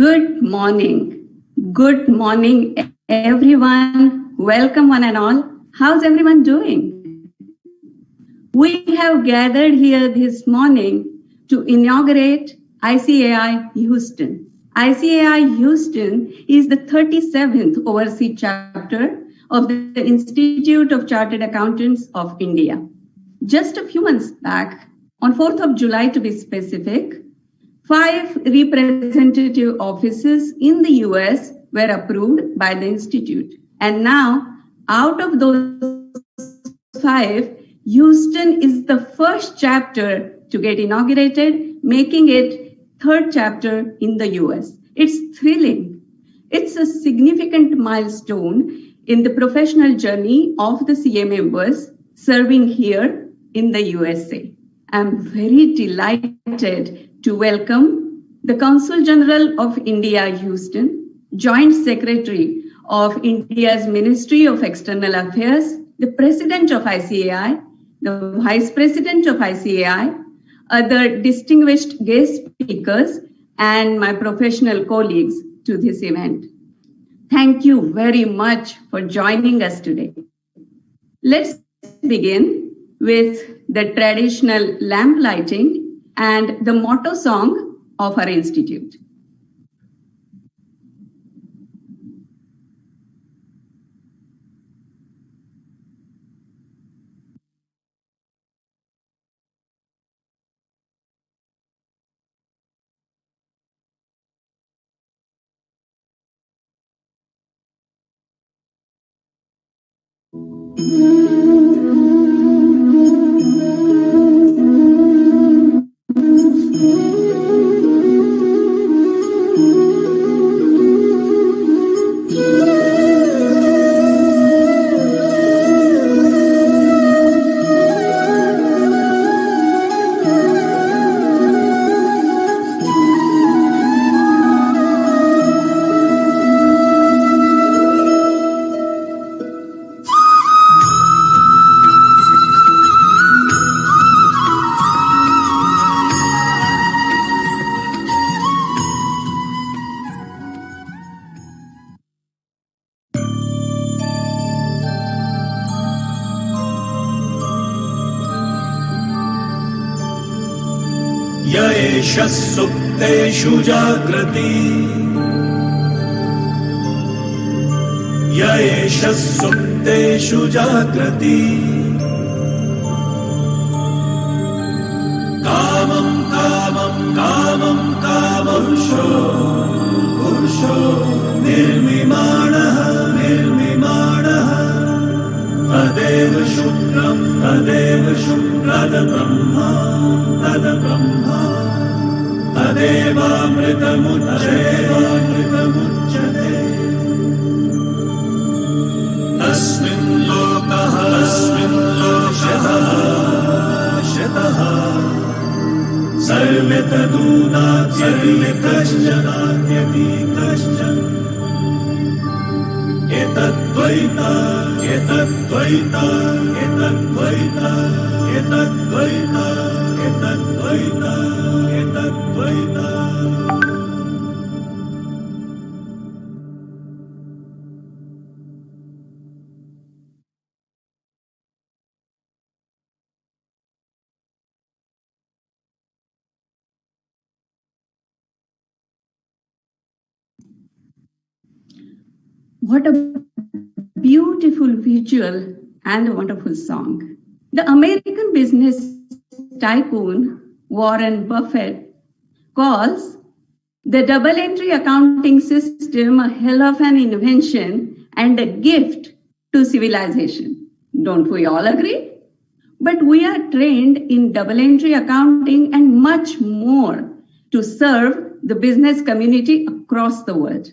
Good morning. Good morning, everyone. Welcome, one and all. How's everyone doing? We have gathered here this morning to inaugurate ICAI Houston. ICAI Houston is the 37th overseas chapter of the Institute of Chartered Accountants of India. Just a few months back, on 4th of July to be specific, 5 representative offices in the US were approved by the Institute. And now, out of those 5, Houston is the first chapter to get inaugurated, making it 3rd chapter in the US. It's thrilling. It's a significant milestone in the professional journey of the CA members serving here in the USA. I'm very delighted to welcome the Consul General of India, Houston, Joint Secretary of India's Ministry of External Affairs, the President of ICAI, the Vice President of ICAI, other distinguished guest speakers, and my professional colleagues to this event. Thank you very much for joining us today. Let's begin with the traditional lamp lighting and the motto song of our institute. एष सुप्तेषु जागृति एष सुप्तेषु जागृति कामं कामं कामं कामपुरुषो पुरुषो निर्मिमाणः निर्मिमाणः तदेव शुक्रं तद्ब्रह्मा तदेवामृतमुच्यते तस्मिन् लोकः शतः सर्वे तदूनात्यपि कश्चन एतद्वैता What a beautiful visual and a wonderful song. The American business tycoon Warren Buffett calls the double entry accounting system a hell of an invention and a gift to civilization. Don't we all agree? But we are trained in double entry accounting and much more to serve the business community across the world.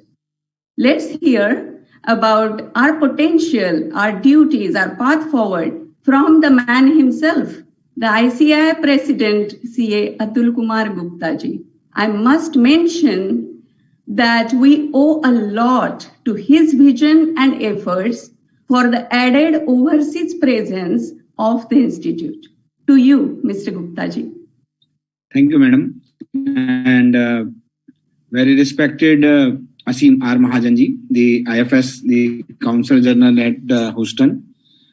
Let's hear about our potential, our duties, our path forward from the man himself, the ICAI President, CA Atul Kumar Gupta ji. I must mention that we owe a lot to his vision and efforts for the added overseas presence of the Institute. To you, Mr. Gupta ji. Thank you, madam. And Very respected Asim R. Mahajanji, the IFS, the Counsel General at Houston.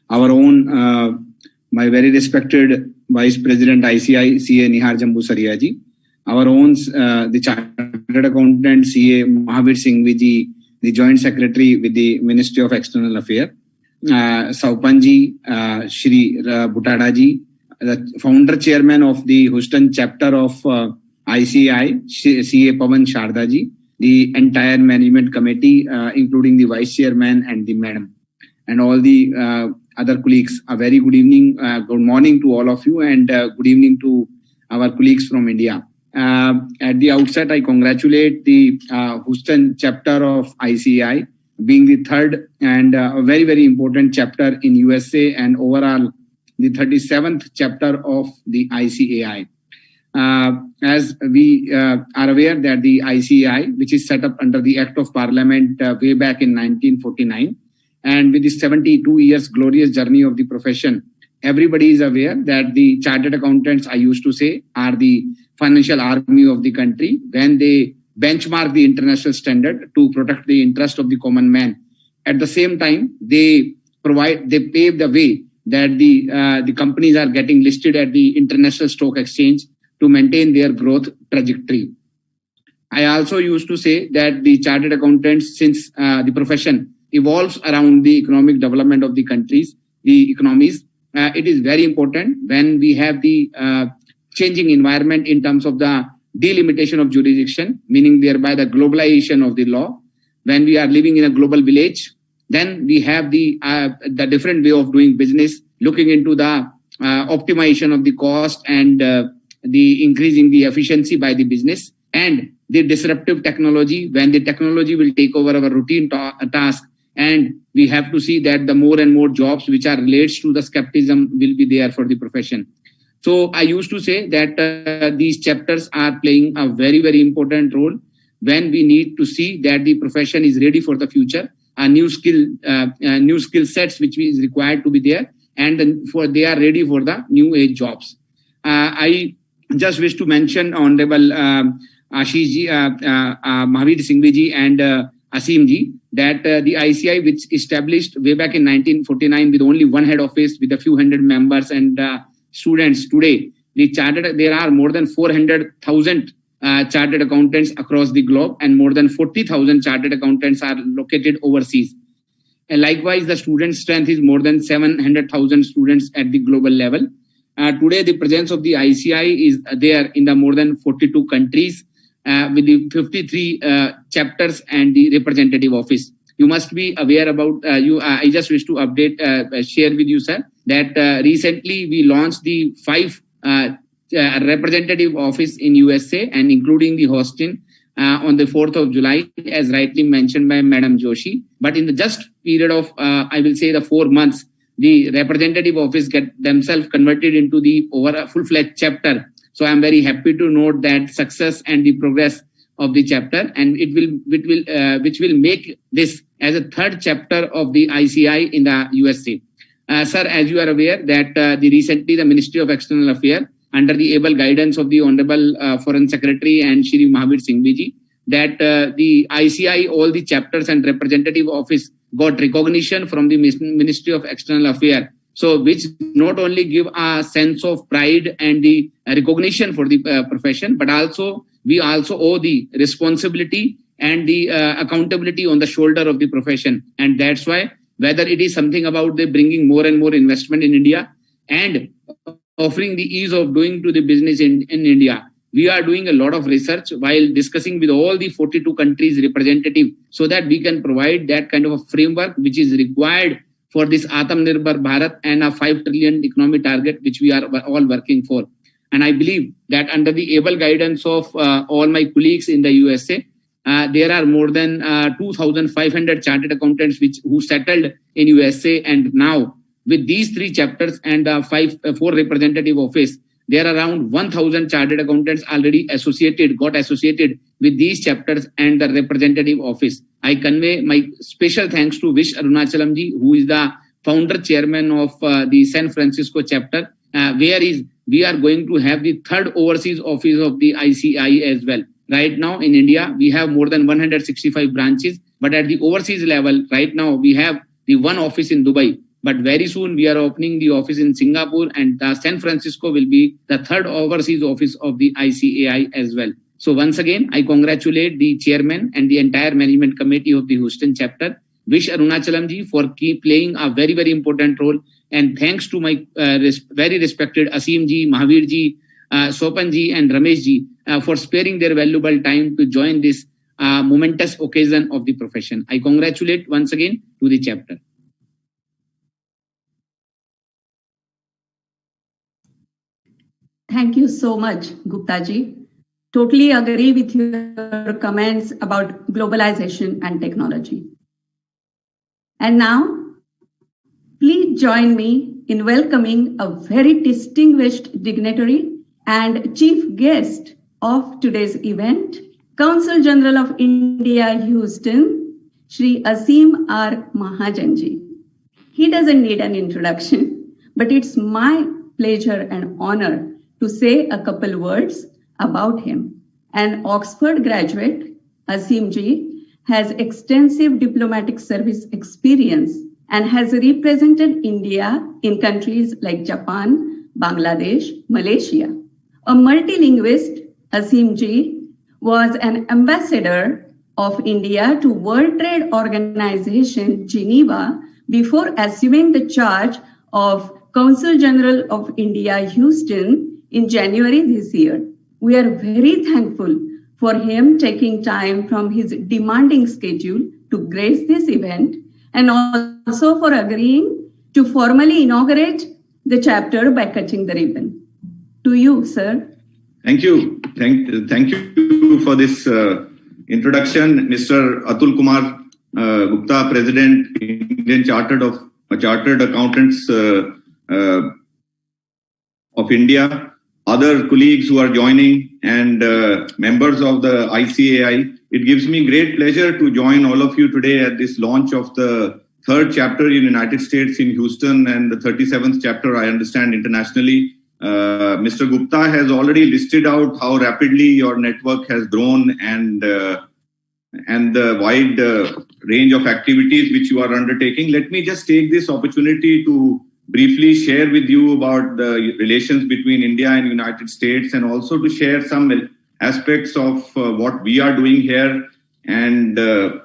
Our own, my very respected Vice President ICAI, CA Nihar Jambu Sariaji. Our own, the Chartered Accountant, CA Mahavir Singhvi, the Joint Secretary with the Ministry of External Affairs. Saupanji, Shri Butadaji, the Founder Chairman of the Houston Chapter of ICAI, CA Pavan Shardaji, the entire Management Committee, including the Vice Chairman and the Madam, and all the other colleagues. A very good evening, good morning to all of you, and good evening to our colleagues from India. At the outset, I congratulate the Houston chapter of ICAI, being the third and a very, very important chapter in USA, and overall the 37th chapter of the ICAI. As we are aware that the ICAI, which is set up under the Act of Parliament way back in 1949, and with the 72 years glorious journey of the profession, everybody is aware that the chartered accountants, I used to say, are the financial army of the country when they benchmark the international standard to protect the interest of the common man. At the same time, they pave the way that the companies are getting listed at the international stock exchange to maintain their growth trajectory. I also used to say that the chartered accountants, since the profession evolves around the economic development of the countries, the economies, it is very important when we have the changing environment in terms of the delimitation of jurisdiction, meaning thereby the globalization of the law. When we are living in a global village, then we have the different way of doing business, looking into the optimization of the cost and the increasing the efficiency by the business, and the disruptive technology, when the technology will take over our routine task, and we have to see that the more and more jobs which are related to the skepticism will be there for the profession. So I used to say that these chapters are playing a very, very important role when we need to see that the profession is ready for the future, new skill sets which is required to be there, and they are ready for the new age jobs. I just wish to mention Honorable Ashish ji, Mahavir Singhvi ji, and Asim ji, that the ICAI, which established way back in 1949 with only one head office with a few hundred members and students, today there are more than 400,000 chartered accountants across the globe, and more than 40,000 chartered accountants are located overseas. And likewise, the student strength is more than 700,000 students at the global level. Today, the presence of the ICAI is there in the more than 42 countries with the 53 chapters and the representative office. You must be aware about, I just wish to update, share with you, sir, that recently we launched the 5 representative office in USA, and including the Houston on the 4th of July, as rightly mentioned by Madam Joshi. But in the just period of, I will say the 4 months, the representative office get themselves converted into the over a full-fledged chapter. So I'm very happy to note that success and the progress of the chapter, and which will make this as a third chapter of the ICAI in the USA. Sir, as you are aware that recently the Ministry of External Affairs, under the able guidance of the Honorable Foreign Secretary and Shri Mahavir Singhvi ji, that the ICAI, all the chapters and representative office got recognition from the Ministry of External Affairs. So which not only give a sense of pride and the recognition for the profession, but also we also owe the responsibility and the accountability on the shoulder of the profession. And that's why whether it is something about the bringing more and more investment in India and offering the ease of doing to the business in India, we are doing a lot of research while discussing with all the 42 countries representative, so that we can provide that kind of a framework which is required for this Atmanirbhar Bharat and a 5 trillion economy target which we are all working for. And I believe that under the able guidance of all my colleagues in the USA, there are more than 2,500 chartered accountants who settled in USA, and now with these 3 chapters and 4 representative office, there are around 1,000 chartered accountants already got associated with these chapters and the representative office. I convey my special thanks to Vish Arunachalam ji, who is the founder chairman of the San Francisco chapter, we are going to have the 3rd overseas office of the ICAI as well. Right now in India, we have more than 165 branches, but at the overseas level, right now we have the one office in Dubai. But very soon we are opening the office in Singapore, and San Francisco will be the third overseas office of the ICAI as well. So once again, I congratulate the chairman and the entire management committee of the Houston chapter. Wish Arunachalam ji for keep playing a very, very important role. And thanks to my very respected Asim ji, Mahavir ji, Sopan ji and Ramesh ji for sparing their valuable time to join this momentous occasion of the profession. I congratulate once again to the chapter. Thank you so much, Gupta ji. Totally agree with your comments about globalization and technology. And now, please join me in welcoming a very distinguished dignitary and chief guest of today's event, Consul General of India, Houston, Shri Asim R. Mahajanji. He doesn't need an introduction, but it's my pleasure and honor to say a couple words about him. An Oxford graduate, Asim ji has extensive diplomatic service experience and has represented India in countries like Japan, Bangladesh, Malaysia. A multilinguist, Asim ji was an ambassador of India to World Trade Organization, Geneva, before assuming the charge of Consul General of India, Houston, in January this year. We are very thankful for him taking time from his demanding schedule to grace this event, and also for agreeing to formally inaugurate the chapter by cutting the ribbon. To you, sir. Thank you. Thank you for this introduction, Mr. Atul Kumar Gupta, President, Indian Chartered Accountants of India, other colleagues who are joining, and members of the ICAI. It gives me great pleasure to join all of you today at this launch of the third chapter in United States in Houston and the 37th chapter, I understand, internationally. Mr. Gupta has already listed out how rapidly your network has grown and the wide range of activities which you are undertaking. Let me just take this opportunity to briefly share with you about the relations between India and United States, and also to share some aspects of what we are doing here and the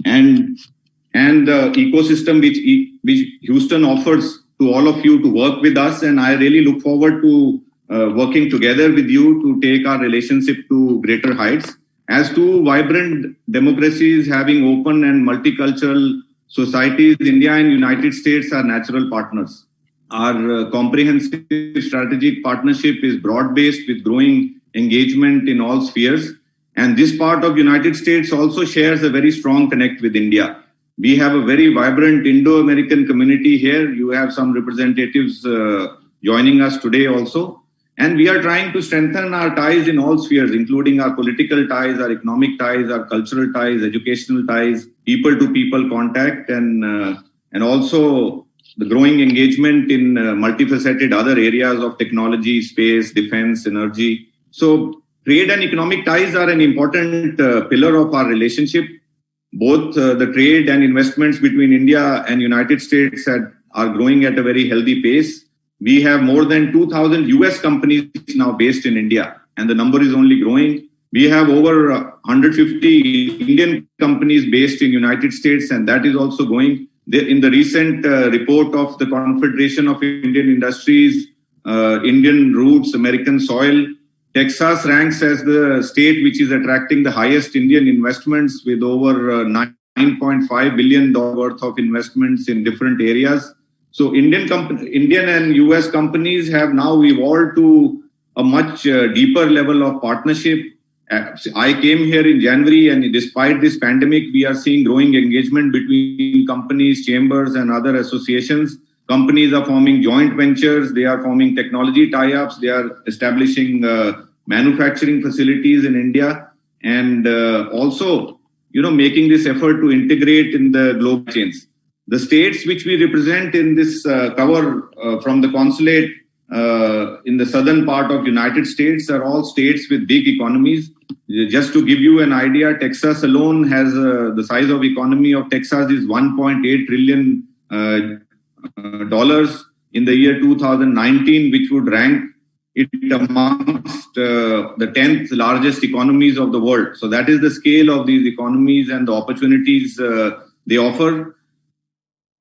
ecosystem which Houston offers to all of you to work with us. And I really look forward to working together with you to take our relationship to greater heights. As two vibrant democracies having open and multicultural societies, India and United States are natural partners. Our comprehensive strategic partnership is broad-based with growing engagement in all spheres. And this part of United States also shares a very strong connect with India. We have a very vibrant Indo-American community here. You have some representatives joining us today also. And we are trying to strengthen our ties in all spheres, including our political ties, our economic ties, our cultural ties, educational ties, people-to-people contact, and also the growing engagement in multifaceted other areas of technology, space, defense, energy. So trade and economic ties are an important pillar of our relationship. Both the trade and investments between India and United States are growing at a very healthy pace. We have more than 2,000 US companies now based in India, and the number is only growing. We have over 150 Indian companies based in United States, and that is also going. In the recent report of the Confederation of Indian Industries, Indian Roots, American Soil, Texas ranks as the state which is attracting the highest Indian investments with over $9.5 billion worth of investments in different areas. So Indian and US companies have now evolved to a much deeper level of partnership. I came here in January, and despite this pandemic, we are seeing growing engagement between companies, chambers, and other associations. Companies are forming joint ventures. They are forming technology tie-ups. They are establishing manufacturing facilities in India, and also, making this effort to integrate in the global chains. The states which we represent in this cover from the consulate in the southern part of United States are all states with big economies. Just to give you an idea, Texas alone has the size of economy of Texas is $1.8 trillion dollars in the year 2019, which would rank it amongst the 10th largest economies of the world. So that is the scale of these economies and the opportunities they offer.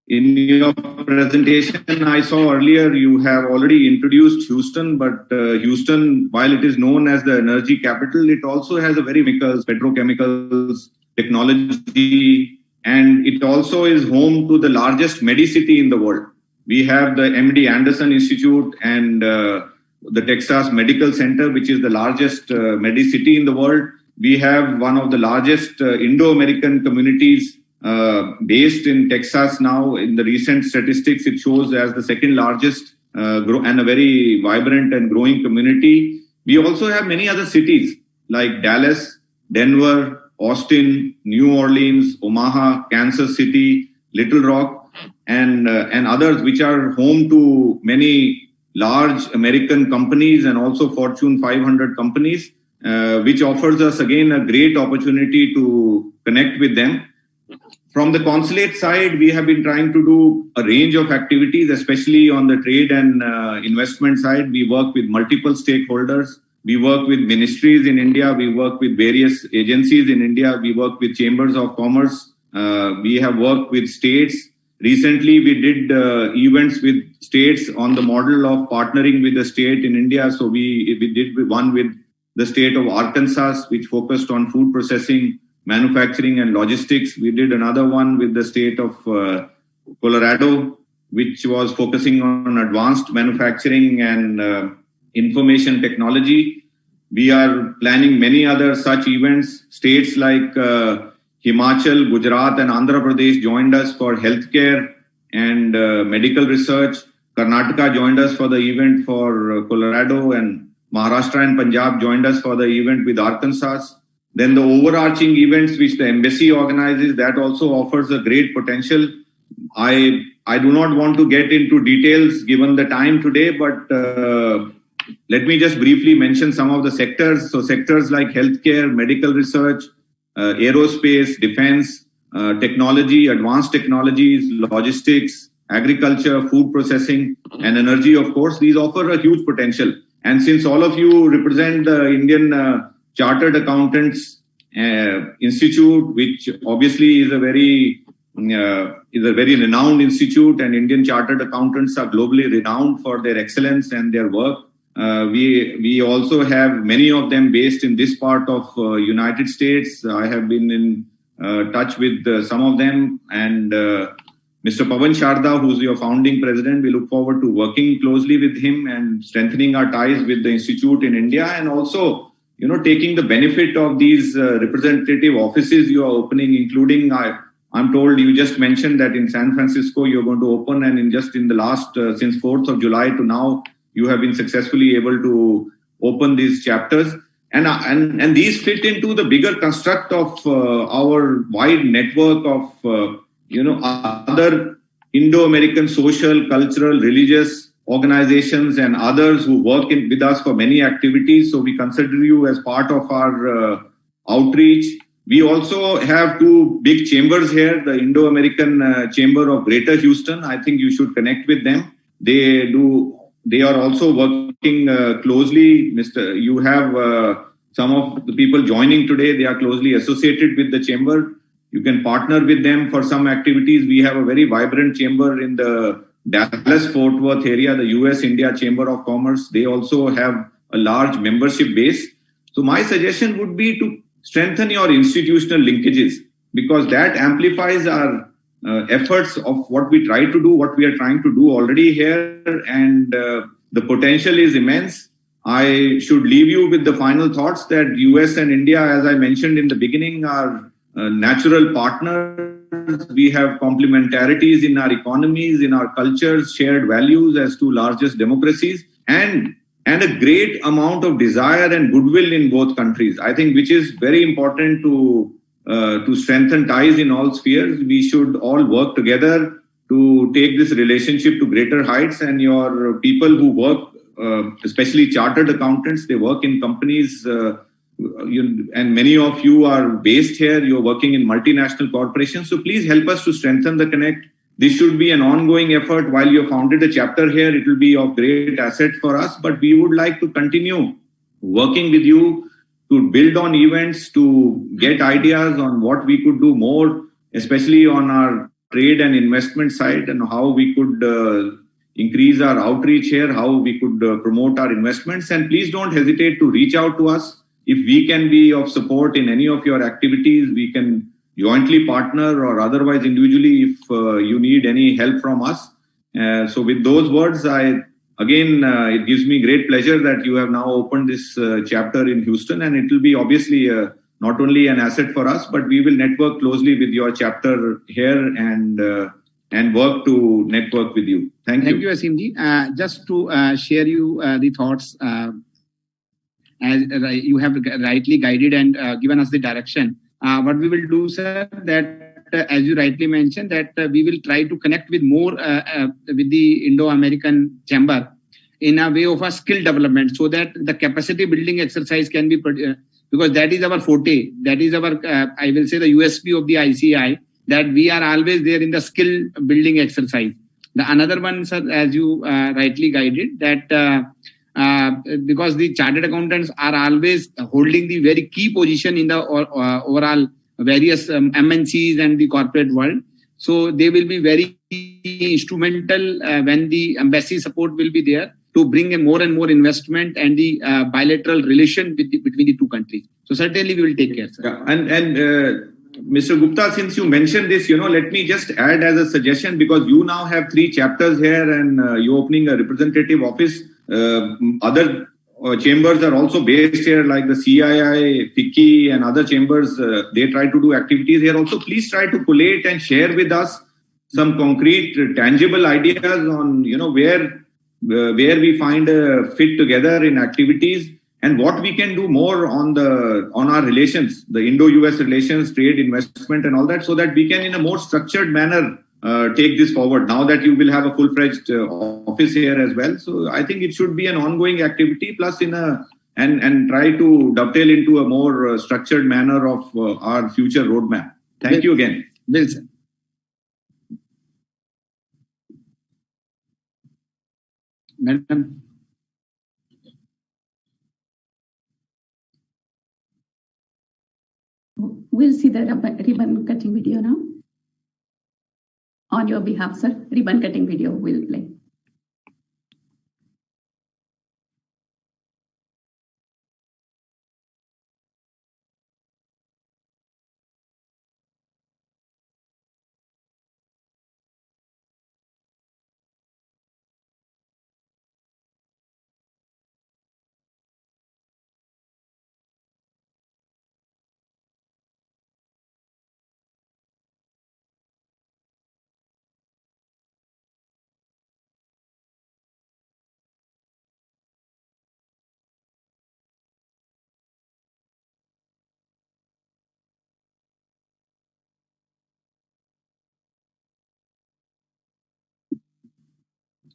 In your presentation, I saw earlier you have already introduced Houston, but Houston, while it is known as the energy capital, it also has a very petrochemicals, technology, and it also is home to the largest medicity in the world. We have the MD Anderson Institute and the Texas Medical Center, which is the largest medicity in the world. We have one of the largest Indo-American communities based in Texas now. In the recent statistics, it shows as the second largest and a very vibrant and growing community. We also have many other cities like Dallas, Denver, Austin, New Orleans, Omaha, Kansas City, Little Rock, and others, which are home to many large American companies and also Fortune 500 companies, which offers us again a great opportunity to connect with them. From the consulate side, we have been trying to do a range of activities, especially on the trade and investment side. We work with multiple stakeholders. We work with ministries in India. We work with various agencies in India. We work with chambers of commerce. We have worked with states. Recently, we did events with states on the model of partnering with the state in India. So we did one with the state of Arkansas, which focused on food processing, manufacturing and logistics. We did another one with the state of Colorado, which was focusing on advanced manufacturing and information technology. We are planning many other such events. States like Himachal, Gujarat and Andhra Pradesh joined us for healthcare and medical research. Karnataka joined us for the event for Colorado, and Maharashtra and Punjab joined us for the event with Arkansas. Then the overarching events which the embassy organizes, that also offers a great potential. I do not want to get into details given the time today, but let me just briefly mention some of the sectors. So sectors like healthcare, medical research, aerospace, defense, technology, advanced technologies, logistics, agriculture, food processing, and energy, of course, these offer a huge potential. And since all of you represent the Indian Chartered Accountants Institute, which obviously is a very renowned institute, and Indian Chartered Accountants are globally renowned for their excellence and their work. We also have many of them based in this part of United States. I have been in touch with some of them, and Mr. Pawan Sharda, who's your founding president, we look forward to working closely with him and strengthening our ties with the institute in India, and also taking the benefit of these representative offices you are opening, including I'm told you just mentioned that in San Francisco you're going to open, and in the last since 4th of July to now you have been successfully able to open these chapters, and these fit into the bigger construct of our wide network of other Indo-American social, cultural, religious organizations and others who work with us for many activities. So we consider you as part of our outreach. We also have two big chambers here, the Indo-American Chamber of Greater Houston. I think you should connect with them. They are also working closely. You have some of the people joining today. They are closely associated with the chamber. You can partner with them for some activities. We have a very vibrant chamber in the Dallas-Fort Worth area, the US-India Chamber of Commerce. They also have a large membership base. So my suggestion would be to strengthen your institutional linkages, because that amplifies our efforts of what we try to do, what we are trying to do already here, and the potential is immense. I should leave you with the final thoughts that US and India, as I mentioned in the beginning, are natural partners. We have complementarities in our economies, in our cultures, shared values as two largest democracies, and a great amount of desire and goodwill in both countries. I think which is very important to strengthen ties in all spheres. We should all work together to take this relationship to greater heights. And your people who work, especially chartered accountants, they work in companies, and many of you are based here. You're working in multinational corporations. So please help us to strengthen the connect. This should be an ongoing effort. While you founded a chapter here, it will be of great asset for us. But we would like to continue working with you to build on events, to get ideas on what we could do more, especially on our trade and investment side, and how we could increase our outreach here, how we could promote our investments. And please don't hesitate to reach out to us. If we can be of support in any of your activities, we can jointly partner or otherwise individually if you need any help from us. So with those words, it gives me great pleasure that you have now opened this chapter in Houston, and it will be obviously not only an asset for us, but we will network closely with your chapter here and work to network with you. Thank you. Thank you, Asimji. Just to share you the thoughts, as you have rightly guided and given us the direction. What we will do, sir, that as you rightly mentioned, that we will try to connect with more with the Indo-American Chamber in a way of a skill development, so that the capacity building exercise can be, because that is our forte, that is our, I will say, the USP of the ICAI, that we are always there in the skill building exercise. The another one, sir, as you rightly guided, that because the chartered accountants are always holding the very key position in the overall various MNCs and the corporate world. So they will be very instrumental when the embassy support will be there to bring a more and more investment and the bilateral relation between the two countries. So certainly we will take care, sir. Yeah. And Mr. Gupta, since you mentioned this, let me just add as a suggestion, because you now have 3 chapters here and you're opening a representative office. Other chambers are also based here, like the CII, FICCI, and other chambers. They try to do activities here also. Please try to collate and share with us some concrete, tangible ideas on where we find a fit together in activities, and what we can do more on our relations, the Indo-US relations, trade, investment, and all that, so that we can, in a more structured manner, take this forward. Now that you will have a full-fledged office here as well, so I think it should be an ongoing activity, plus and try to dovetail into a more structured manner of our future roadmap. Thank you again. Wilson. Madam. We'll see the ribbon cutting video now. On your behalf, sir, ribbon cutting video will play.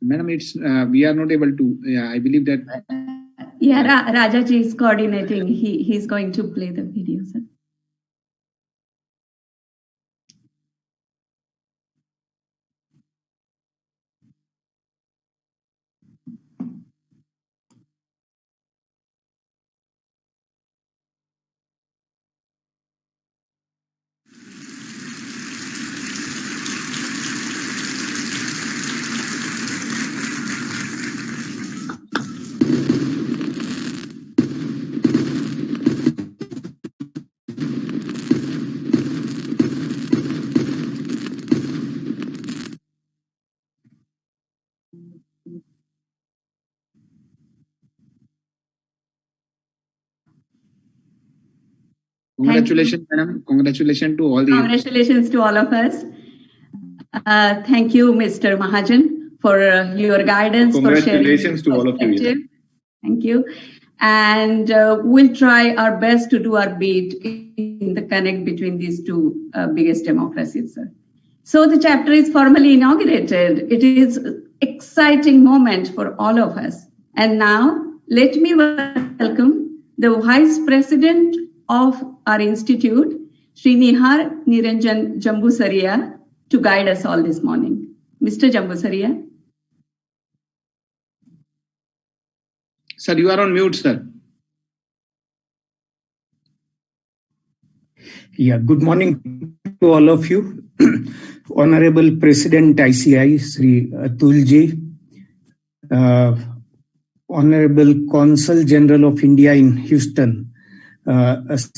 Madam, it's we are not able to. Yeah, I believe that. Yeah, Rajaji is coordinating. He's going to play the video, sir. Congratulations, madam. Congratulations to all the. Congratulations to all of us. Thank you, Mr. Mahajan, for your guidance. Congratulations to all of you. Thank you. And we'll try our best to do our bit in the connect between these two biggest democracies, sir. So the chapter is formally inaugurated. It is an exciting moment for all of us. And now let me welcome the Vice President of our institute, Sri Nihar Niranjan Jambusaria, to guide us all this morning. Mr. Jambusaria. Sir, you are on mute, sir. Yeah, good morning to all of you. Honorable President ICAI, Sri Atulji, Honorable Consul General of India in Houston, Asim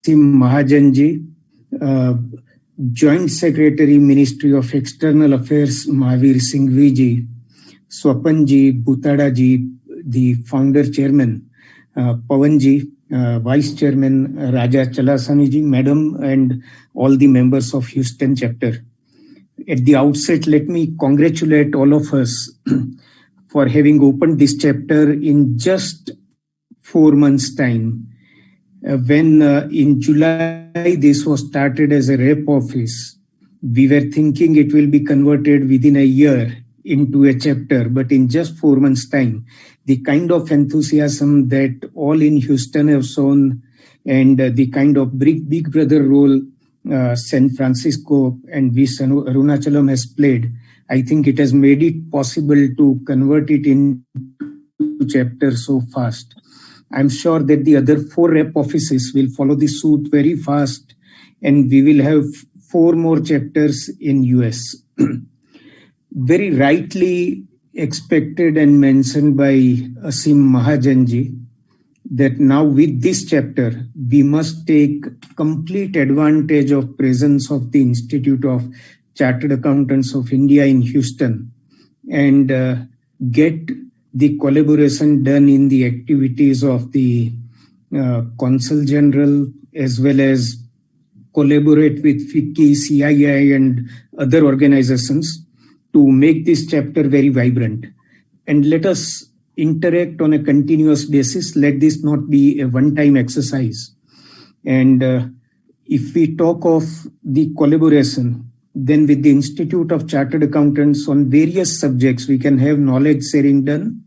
Mahajanji, Joint Secretary, Ministry of External Affairs, Mahavir Singhviji, Swapanji, Butadaji, the founder chairman, Pavanji, Vice Chairman Raja Chalasaniji, Madam, and all the members of Houston chapter. At the outset, let me congratulate all of us for having opened this chapter in just 4 months' time. When in July this was started as a rep office, we were thinking it will be converted within a year into a chapter, but in just 4 months' time, the kind of enthusiasm that all in Houston have shown and the kind of big brother role San Francisco and Arunachalam has played, I think it has made it possible to convert it into chapter so fast. I'm sure that the other 4 rep offices will follow the suit very fast, and we will have 4 more chapters in US. Very rightly expected and mentioned by Asim Mahajanji that now with this chapter, we must take complete advantage of presence of the Institute of Chartered Accountants of India in Houston and get the collaboration done in the activities of the Consul General, as well as collaborate with FICCI, CII, and other organizations to make this chapter very vibrant. And let us interact on a continuous basis. Let this not be a one-time exercise. And if we talk of the collaboration, then with the Institute of Chartered Accountants on various subjects, we can have knowledge sharing done.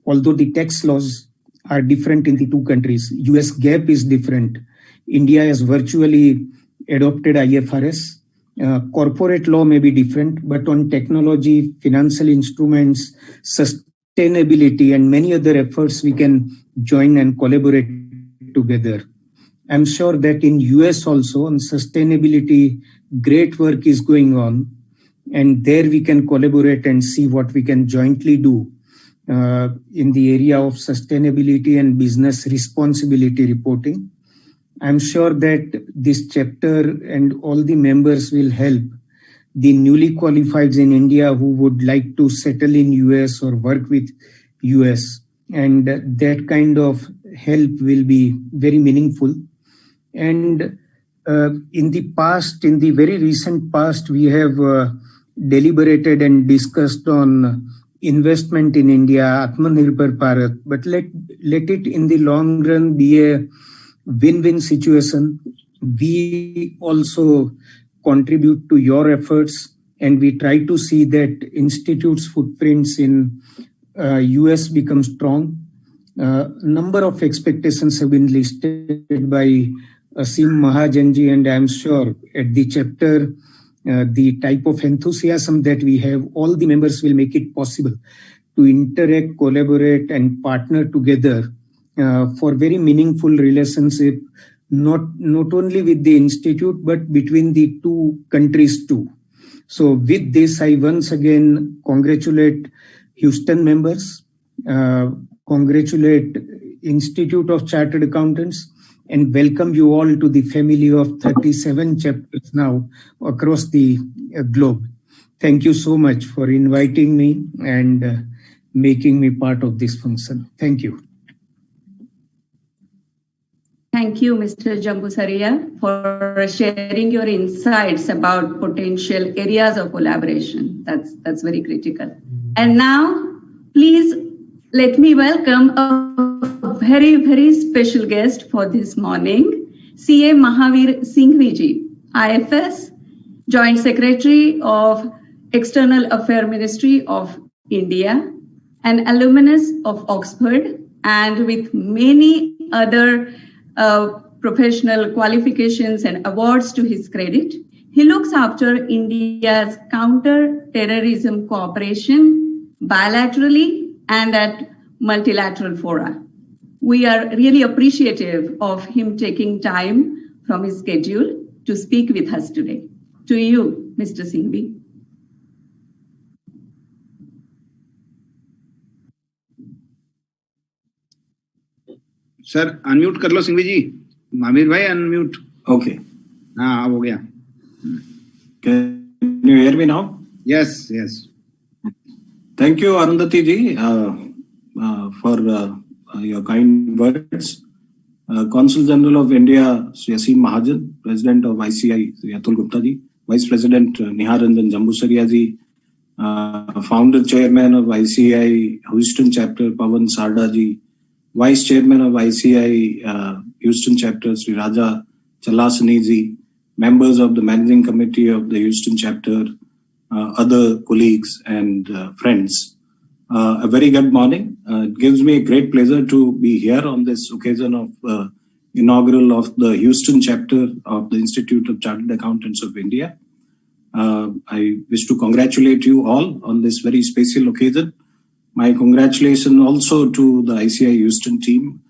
Although the tax laws are different in the 2 countries, US GAAP is different. India has virtually adopted IFRS. Corporate law may be different, but on technology, financial instruments, sustainability, and many other efforts, we can join and collaborate together. I'm sure that in US also on sustainability, great work is going on, and there we can collaborate and see what we can jointly do in the area of sustainability and business responsibility reporting. I'm sure that this chapter and all the members will help the newly qualified in India who would like to settle in US or work with US, and that kind of help will be very meaningful. And in the very recent past, we have deliberated and discussed on investment in India, Atmanirbhar Bharat, but let it in the long run be a win-win situation. We also contribute to your efforts, and we try to see that Institute's footprints in US become strong. Number of expectations have been listed by Asim Mahajanji, and I'm sure at the chapter, the type of enthusiasm that we have, all the members will make it possible to interact, collaborate, and partner together for very meaningful relationship, not only with the Institute, but between the 2 countries too. So with this, I once again congratulate Houston members, congratulate Institute of Chartered Accountants, and welcome you all to the family of 37 chapters now across the globe. Thank you so much for inviting me and making me part of this function. Thank you. Thank you, Mr. Jambusaria, for sharing your insights about potential areas of collaboration. That's very critical. And now, please let me welcome a very special guest for this morning, CA Mahavir Singhviji, IFS, Joint Secretary of External Affairs Ministry of India, an alumnus of Oxford, and with many other professional qualifications and awards to his credit. He looks after India's counter-terrorism cooperation bilaterally and at multilateral fora. We are really appreciative of him taking time from his schedule to speak with us today. To you, Mr. Singhvi. Sir unmute कर लो सिंघवी जी. मामिर भाई unmute. Okay. हाँ अब हो गया. Can you hear me now? Yes, yes. Thank you, Arundhati ji, for your kind words. Consul General of India, Sri Aseem Mahajan, President of ICAI, Sri Atul Gupta ji, Vice President Nihar Ranjan Jambusaria ji, Founder Chairman of ICAI Houston Chapter Pawan Sarda ji, Vice Chairman of ICAI Houston Chapter Sri Raja Chalasani ji, members of the Managing Committee of the Houston Chapter, other colleagues and friends. A very good morning. It gives me a great pleasure to be here on this occasion of inaugural of the Houston chapter of the Institute of Chartered Accountants of India. I wish to congratulate you all on this very special occasion. My congratulations also to the ICAI Houston team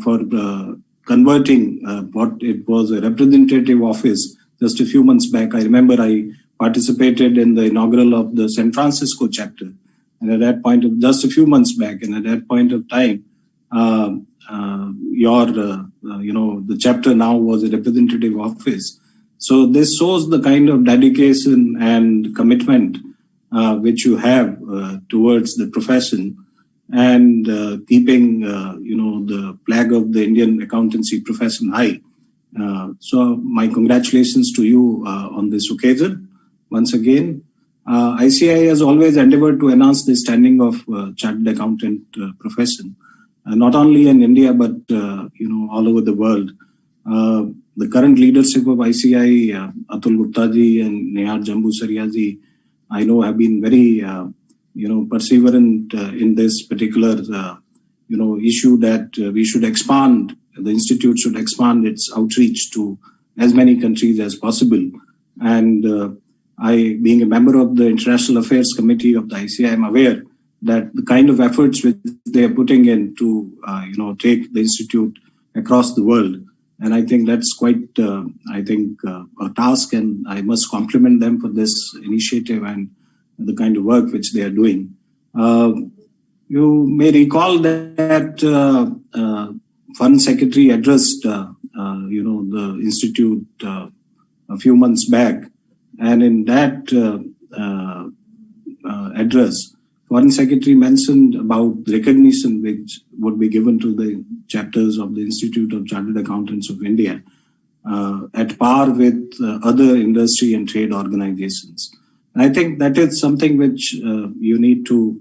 for converting what it was a representative office just a few months back. I remember I participated in the inaugural of the San Francisco chapter. And at that point of just a few months back, and at that point of time, the chapter now was a representative office. So this shows the kind of dedication and commitment which you have towards the profession and keeping, the flag of the Indian accountancy profession high. So my congratulations to you on this occasion. Once again, ICAI has always endeavored to enhance the standing of chartered accountant profession, not only in India but all over the world. The current leadership of ICAI, Atul Gupta ji and Nihar Jambusaria ji, I know have been very perseverant in this particular issue that we should expand. The institute should expand its outreach to as many countries as possible. And I, being a member of the International Affairs Committee of the ICAI, am aware that the kind of efforts which they are putting in to, take the institute across the world. And I think that's quite, a task, and I must compliment them for this initiative and the kind of work which they are doing. You may recall that Foreign Secretary addressed, the institute a few months back. And in that address, Foreign Secretary mentioned about the recognition which would be given to the chapters of the Institute of Chartered Accountants of India at par with other industry and trade organizations. I think that is something which you need to,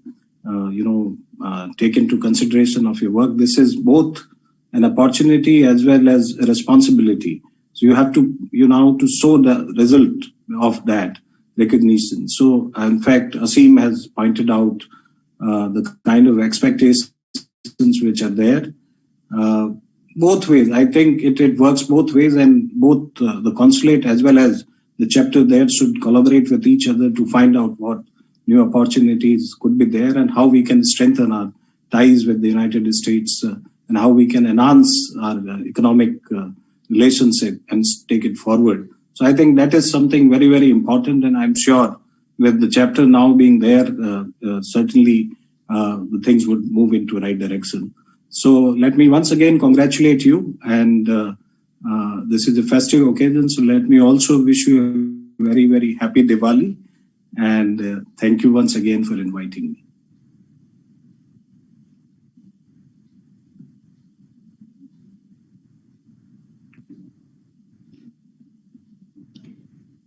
take into consideration of your work. This is both an opportunity as well as a responsibility. So you have to, to show the result of that recognition. So, in fact, Aseem has pointed out the kind of expectations which are there. Both ways, I think it works both ways, and both the consulate as well as the chapter there should collaborate with each other to find out what new opportunities could be there and how we can strengthen our ties with the United States and how we can enhance our economic relationship and take it forward. So I think that is something very, very important, and I'm sure with the chapter now being there, certainly the things would move into the right direction. So let me once again congratulate you, and this is a festive occasion, so let me also wish you a very, very happy Diwali, and thank you once again for inviting me.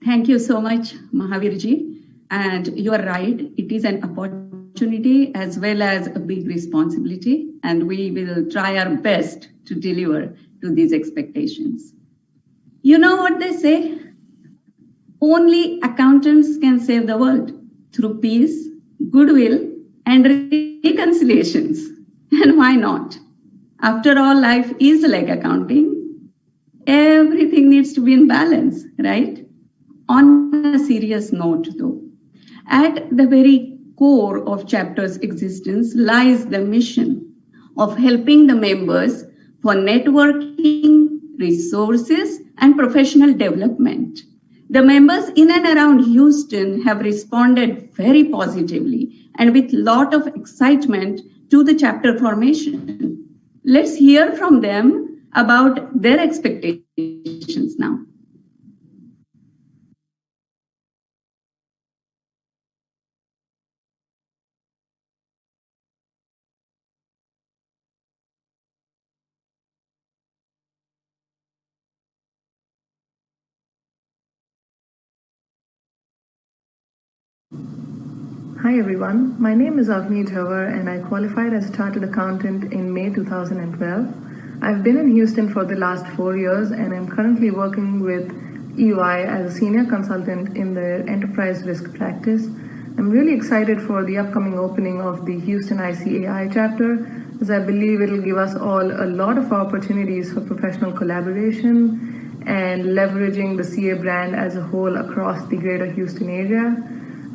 Thank you so much, Mahavirji. And you are right, it is an opportunity as well as a big responsibility, and we will try our best to deliver to these expectations. You know what they say? Only accountants can save the world through peace, goodwill, and reconciliations. And why not? After all, life is like accounting. Everything needs to be in balance, right? On a serious note, though, at the very core of chapter's existence lies the mission of helping the members for networking, resources, and professional development. The members in and around Houston have responded very positively and with lot of excitement to the chapter formation. Let's hear from them about their expectations now. Hi everyone, my name is Avni Jawar and I qualified as a chartered accountant in May 2012. I've been in Houston for the last 4 years and I'm currently working with EY as a senior consultant in their enterprise risk practice. I'm really excited for the upcoming opening of the Houston ICAI chapter, as I believe it'll give us all a lot of opportunities for professional collaboration and leveraging the CA brand as a whole across the greater Houston area.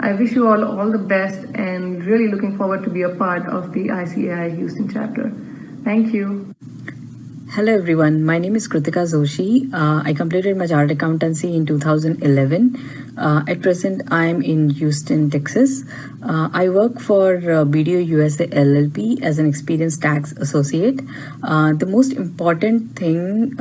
I wish you all the best and really looking forward to be a part of the ICAI Houston chapter. Thank you. Hello everyone, my name is Kritika Zoshi. I completed my chartered accountancy in 2011. At present, I am in Houston, Texas. I work for BDO USA LLP as an experienced tax associate. The most important thing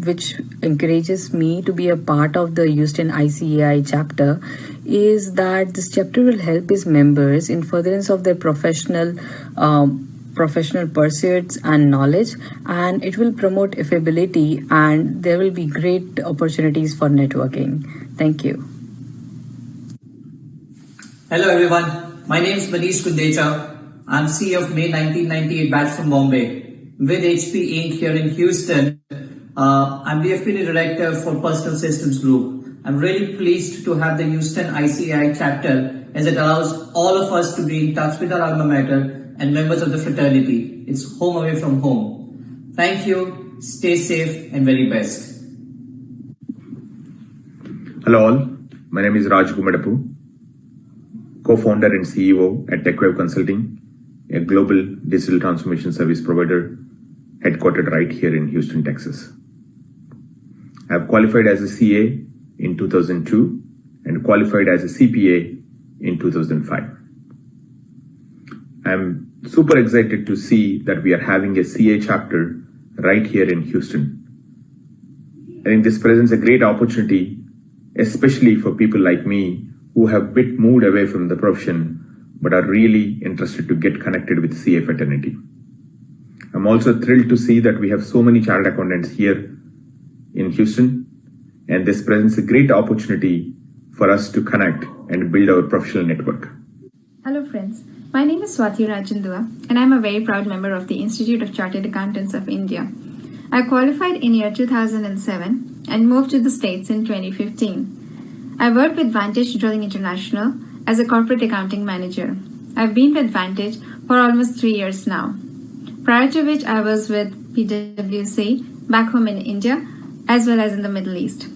which encourages me to be a part of the Houston ICAI chapter is that this chapter will help its members in furtherance of their professional pursuits and knowledge, and it will promote affability, and there will be great opportunities for networking. Thank you. Hello everyone, my name is Manish Kundecha. I'm CEO of May 1998 batch from Bombay. With HP Inc. here in Houston, I'm the FP&A Director for Personal Systems Group. I'm really pleased to have the Houston ICAI chapter, as it allows all of us to be in touch with our alma mater and members of the fraternity. It's home away from home. Thank you, stay safe and very best. Hello all, my name is Raj Gumadapu, co-founder and CEO at TechWave Consulting, a global digital transformation service provider headquartered right here in Houston, Texas. I have qualified as a CA in 2002 and qualified as a CPA in 2005. I'm super excited to see that we are having a CA chapter right here in Houston. I think this presents a great opportunity, especially for people like me who have a bit moved away from the profession but are really interested to get connected with CA fraternity. I'm also thrilled to see that we have so many chartered accountants here in Houston, and this presents a great opportunity for us to connect and build our professional network. Hello friends, my name is Swati Rajandua and I'm a very proud member of the Institute of Chartered Accountants of India. I qualified in year 2007 and moved to the States in 2015. I worked with Vantage Drilling International as a corporate accounting manager. I've been with Vantage for almost 3 years now, prior to which I was with PwC back home in India as well as in the Middle East.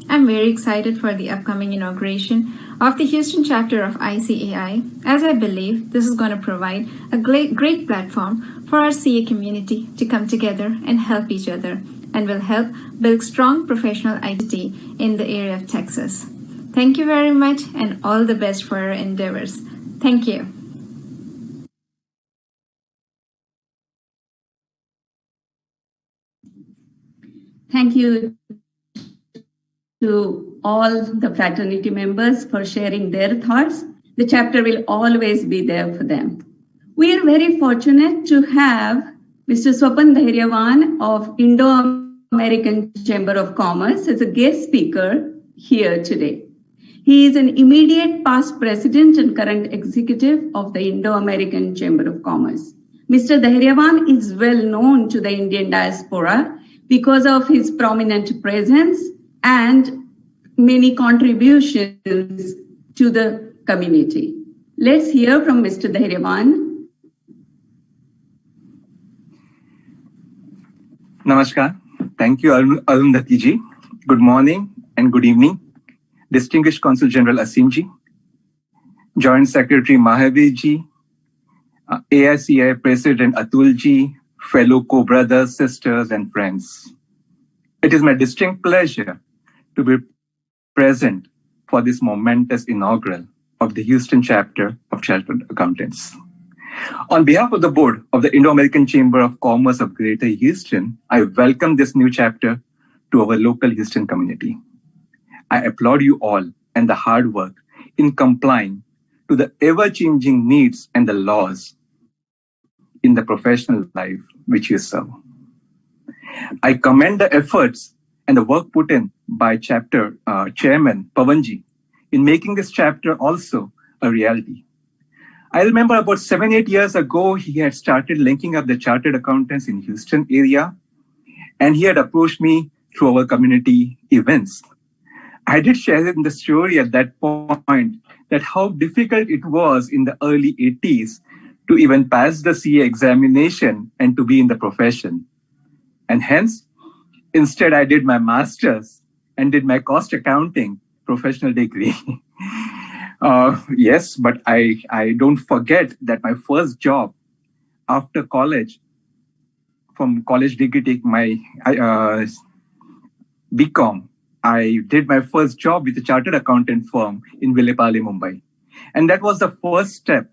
I'm very excited for the upcoming inauguration of the Houston chapter of ICAI, as I believe this is going to provide a great platform for our CA community to come together and help each other, and will help build strong professional identity in the area of Texas. Thank you very much and all the best for your endeavors. Thank you. Thank you to all the fraternity members for sharing their thoughts. The chapter will always be there for them. We are very fortunate to have Mr. Swapan Dhairyawan of Indo-American Chamber of Commerce as a guest speaker here today. He is an immediate past president and current executive of the Indo-American Chamber of Commerce. Mr. Dhairyawan is well known to the Indian diaspora because of his prominent presence and many contributions to the community. Let's hear from Mr. Dhairyavan. Namaskar. Thank you, Arundhati ji. Good morning and good evening. Distinguished Consul General Asim ji, Joint Secretary Mahavir ji, AICAI President Atul ji, fellow co-brothers, sisters, and friends. It is my distinct pleasure to be present for this momentous inaugural of the Houston chapter of Chartered Accountants. On behalf of the board of the Indo-American Chamber of Commerce of Greater Houston, I welcome this new chapter to our local Houston community. I applaud you all and the hard work in complying to the ever-changing needs and the laws in the professional life which you serve. I commend the efforts and the work put in by chapter chairman Pavanji in making this chapter also a reality. I remember about 7-8 years ago, he had started linking up the chartered accountants in Houston area, and he had approached me through our community events. I did share in the story at that point that how difficult it was in the early 80s to even pass the CA examination and to be in the profession. And hence, instead I did my master's and did my cost accounting professional degree. Yes, but I don't forget that my first job after college, from college degree, take my BCom, I did my first job with a chartered accountant firm in Vilepale, Mumbai. And that was the first step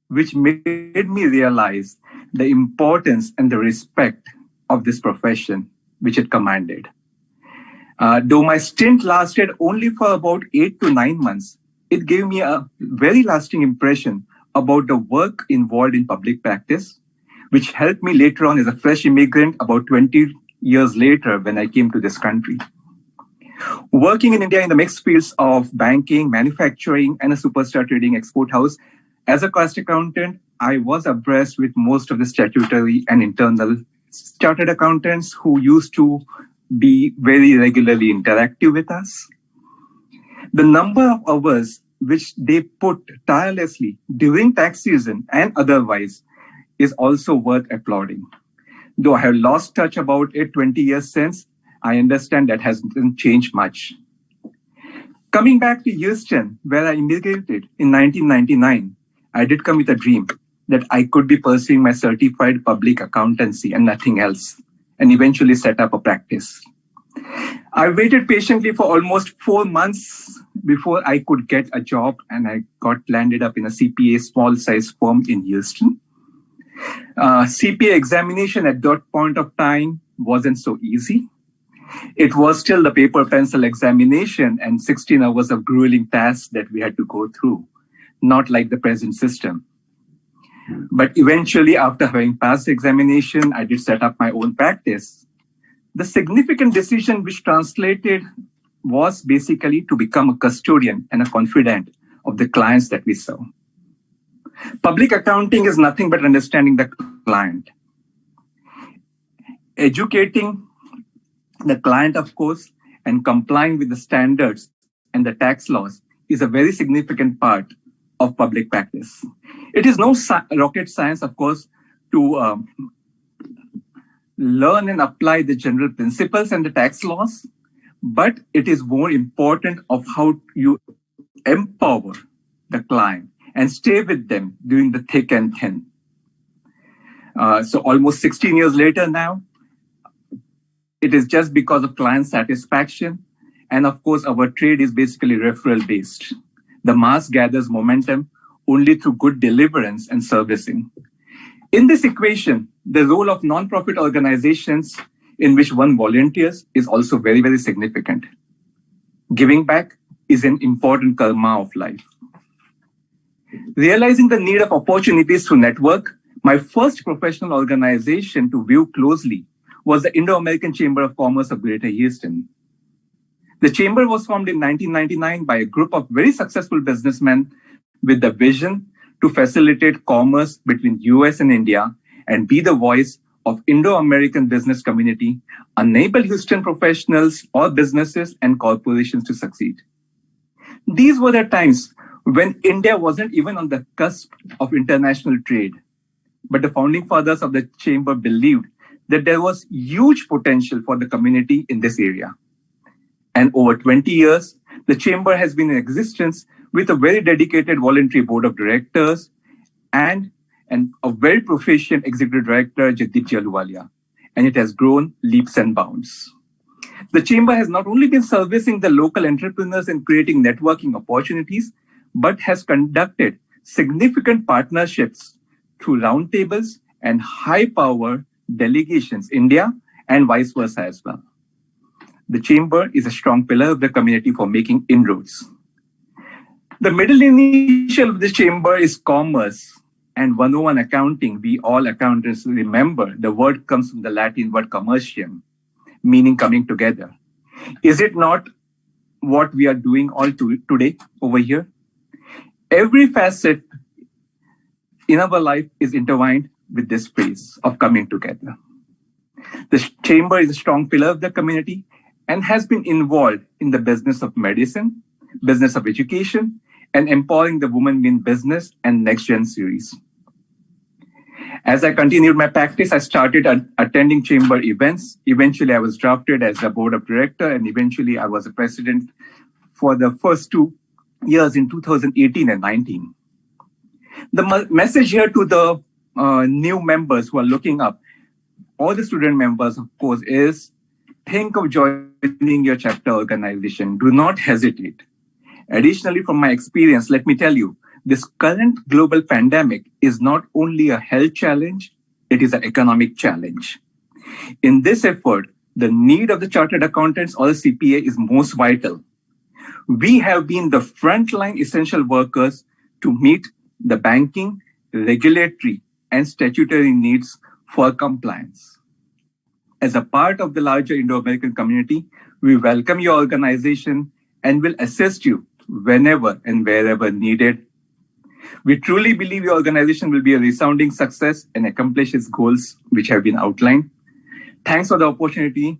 which made me realize the importance and the respect of this profession which it commanded. Though my stint lasted only for about 8 to 9 months, it gave me a very lasting impression about the work involved in public practice, which helped me later on as a fresh immigrant about 20 years later when I came to this country. Working in India in the mixed fields of banking, manufacturing, and a superstar trading export house, as a cost accountant, I was abreast with most of the statutory and internal chartered accountants who used to be very regularly interactive with us. The number of hours which they put tirelessly during tax season and otherwise is also worth applauding. Though I have lost touch about it 20 years since, I understand that hasn't changed much. Coming back to Houston, where I immigrated in 1999, I did come with a dream that I could be pursuing my certified public accountancy and nothing else, and eventually set up a practice. I waited patiently for almost 4 months before I could get a job, and I landed up in a CPA small size firm in Houston. CPA examination at that point of time wasn't so easy. It was still the paper pencil examination and 16 hours of grueling tasks that we had to go through, not like the present system. But eventually, after having passed the examination, I did set up my own practice. The significant decision which translated was basically to become a custodian and a confidant of the clients that we serve. Public accounting is nothing but understanding the client. Educating the client, of course, and complying with the standards and the tax laws is a very significant part of public practice. It is no rocket science, of course, to learn and apply the general principles and the tax laws, but it is more important of how you empower the client and stay with them during the thick and thin. So almost 16 years later now, it is just because of client satisfaction. And of course, our trade is basically referral based. The mass gathers momentum only through good deliverance and servicing. In this equation, the role of non-profit organizations in which one volunteers is also very, very significant. Giving back is an important karma of life. Realizing the need of opportunities to network, my first professional organization to view closely was the Indo-American Chamber of Commerce of Greater Houston. The chamber was formed in 1999 by a group of very successful businessmen with the vision to facilitate commerce between US and India and be the voice of Indo-American business community enable Houston professionals or businesses and corporations to succeed. These were the times when India wasn't even on the cusp of international trade, but the founding fathers of the chamber believed that there was huge potential for the community in this area. And over 20 years, the chamber has been in existence with a very dedicated voluntary board of directors and a very proficient executive director, Jagdeep Jaluwalia, and it has grown leaps and bounds. The chamber has not only been servicing the local entrepreneurs and creating networking opportunities, but has conducted significant partnerships through roundtables and high-power delegations, India and vice versa as well. The chamber is a strong pillar of the community for making inroads. The middle initial of the chamber is commerce, and 101 accounting. We all accountants remember the word comes from the Latin word commercium, meaning coming together. Is it not what we are doing all today over here? Every facet in our life is intertwined with this phrase of coming together. The chamber is a strong pillar of the community and has been involved in the business of medicine, business of education, and empowering the women in business and next gen series. As I continued my practice, I started attending chamber events. Eventually, I was drafted as the board of director, and eventually I was a president for the first 2 years in 2018 and 19. The message here to the new members who are looking up, all the student members, of course, is think of joining your chapter organization. Do not hesitate. Additionally, from my experience, let me tell you, this current global pandemic is not only a health challenge, it is an economic challenge. In this effort, the need of the chartered accountants or the CPA is most vital. We have been the frontline essential workers to meet the banking, regulatory, and statutory needs for compliance. As a part of the larger Indo-American community, we welcome your organization and will assist you whenever and wherever needed. We truly believe your organization will be a resounding success and accomplish its goals which have been outlined. Thanks for the opportunity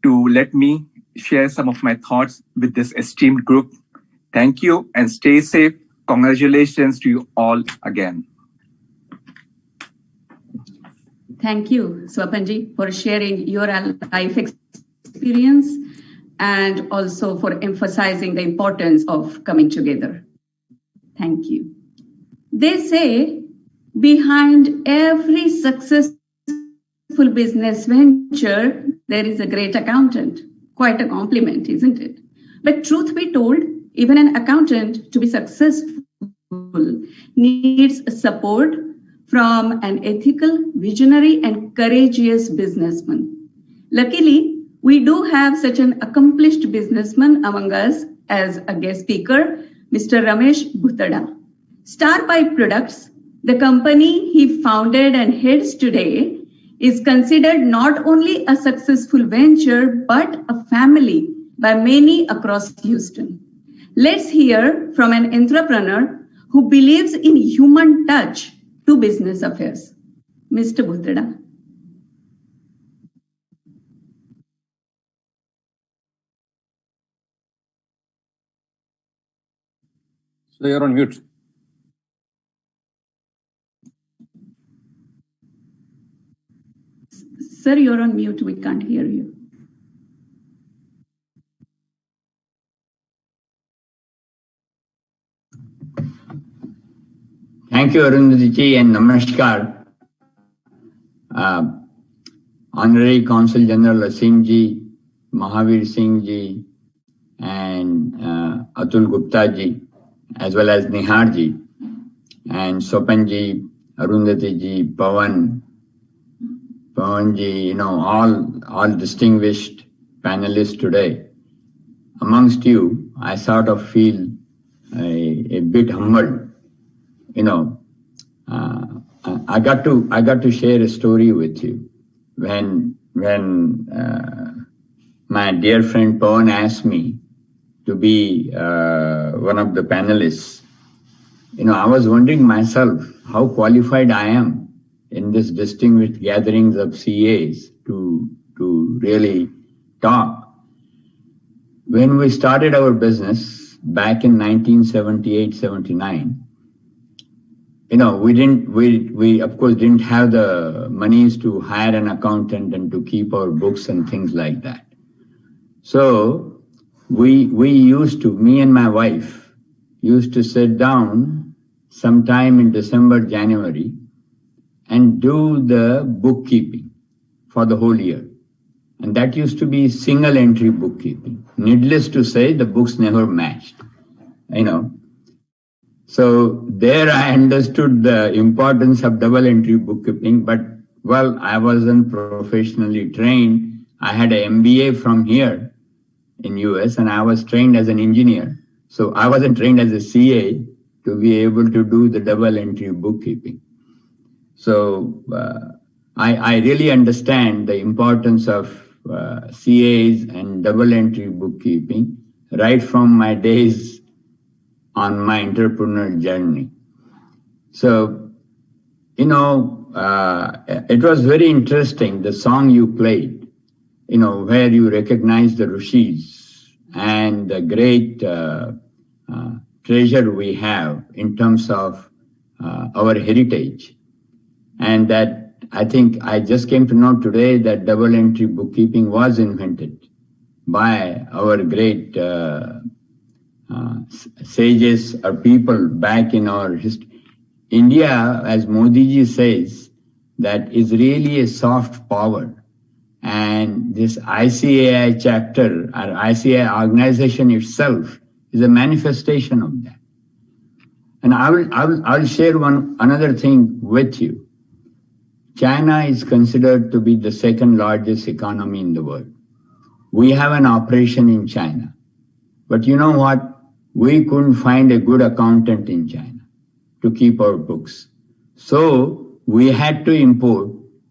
to let me share some of my thoughts with this esteemed group. Thank you and stay safe. Congratulations to you all again. Thank you, Swapanji, for sharing your life experience and also for emphasizing the importance of coming together. Thank you. They say behind every successful business venture, there is a great accountant. Quite a compliment, isn't it? But truth be told, even an accountant to be successful needs support from an ethical, visionary, and courageous businessman. Luckily, we do have such an accomplished businessman among us as a guest speaker, Mr. Ramesh Bhutada. Star Pipe Products, the company he founded and heads today, is considered not only a successful venture, but a family by many across Houston. Let's hear from an entrepreneur who believes in human touch to business affairs. Mr. Bhutada. So you're on mute. Sir, you're on mute. We can't hear you. Thank you, Arundhati and Namaskar. Honorary Consul General Asim ji, Mahavir Singh ji, and Atul Gupta ji, as well as Nihar ji, and Sopan ji, Arundhati ji, Pawan ji, all distinguished panelists today. Amongst you, I sort of feel a bit humbled. I got to share a story with you. When my dear friend Pawan asked me to be one of the panelists, I was wondering myself how qualified I am in this distinguished gatherings of CAs to really talk. When we started our business back in 1978-79, we of course didn't have the monies to hire an accountant and to keep our books and things like that. So me and my wife used to sit down sometime in December, January, and do the bookkeeping for the whole year. And that used to be single entry bookkeeping. Needless to say, the books never matched, So there I understood the importance of double entry bookkeeping, but well, I wasn't professionally trained. I had an MBA from here in US and I was trained as an engineer. So I wasn't trained as a CA to be able to do the double entry bookkeeping. So I really understand the importance of CAs and double entry bookkeeping right from my days on my entrepreneurial journey. So, it was very interesting, the song you played, where you recognize the rishis and the great treasure we have in terms of our heritage. And that I think I just came to know today that double entry bookkeeping was invented by our great sages or people back in our history. India, as Modi ji says, that is really a soft power. And this ICAI chapter or ICAI organization itself is a manifestation of that. And I'll share another thing with you. China is considered to be the second largest economy in the world. We have an operation in China. But you know what? We couldn't find a good accountant in China to keep our books. So we had to import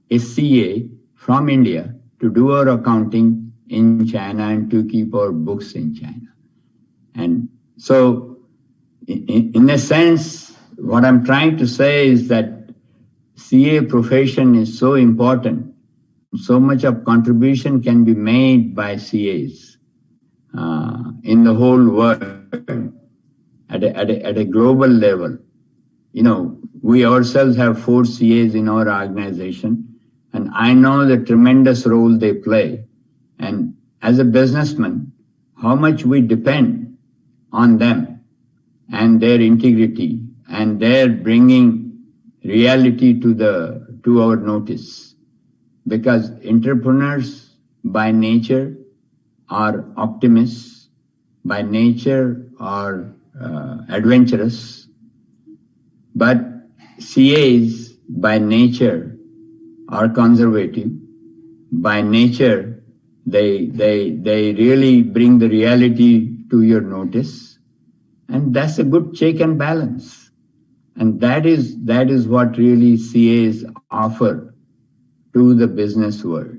a CA from India to do our accounting in China and to keep our books in China. And so in a sense, what I'm trying to say is that CA profession is so important. So much of contribution can be made by CAs in the whole world at a global level. We ourselves have 4 CAs in our organization, and I know the tremendous role they play. And as a businessman, how much we depend on them and their integrity and their bringing reality to our notice. Because entrepreneurs by nature are optimists, by nature are adventurous, but CAs by nature are conservative. By nature, they really bring the reality to your notice, and that's a good check and balance. And that is what really CAs offer to the business world.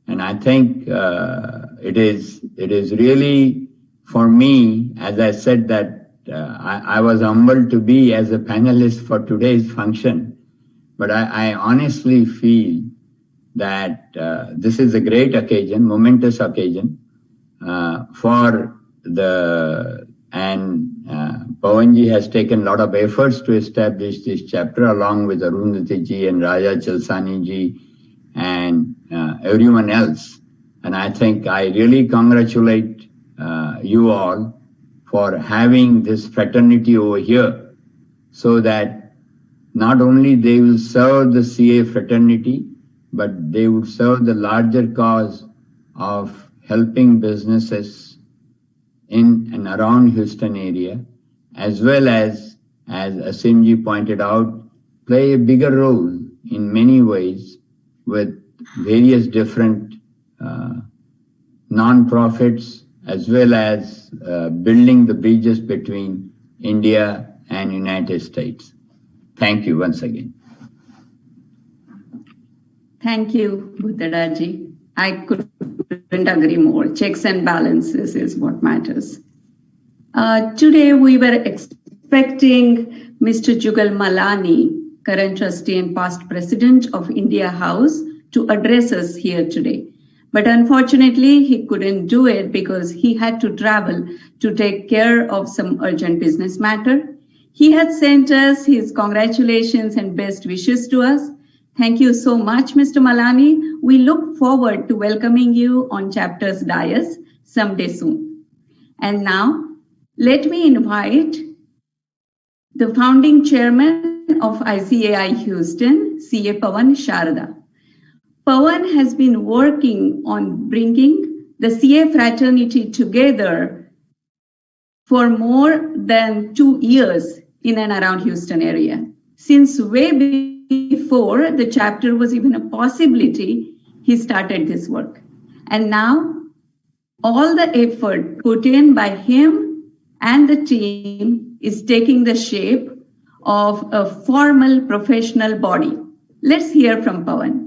And I think it is really, for me, as I said, that I was humbled to be as a panelist for today's function. But I honestly feel that this is a great occasion, momentous occasion and Pawanji has taken a lot of efforts to establish this chapter along with Arundhati ji and Raja Chalsani ji and everyone else. And I think I really congratulate you all for having this fraternity over here so that not only they will serve the CA fraternity, but they would serve the larger cause of helping businesses in and around Houston area, as well as Asimji pointed out, play a bigger role in many ways with various different non-profits, as well as building the bridges between India and United States. Thank you once again. Thank you, Buddhadaji. I couldn't agree more. Checks and balances is what matters. Today we were expecting Mr. Jugal Malani current trustee and past president of India House, to address us here today. But unfortunately, he couldn't do it because he had to travel to take care of some urgent business matter. He has sent us his congratulations and best wishes to us. Thank you so much, Mr. Malani. We look forward to welcoming you on Chapter's dais someday soon. And now, let me invite the founding chairman of ICAI Houston, CA Pawan Sharda. Pawan has been working on bringing the CA fraternity together for more than 2 years in and around Houston area. Since way before the chapter was even a possibility, he started this work. And now all the effort put in by him and the team is taking the shape of a formal professional body. Let's hear from Pawan.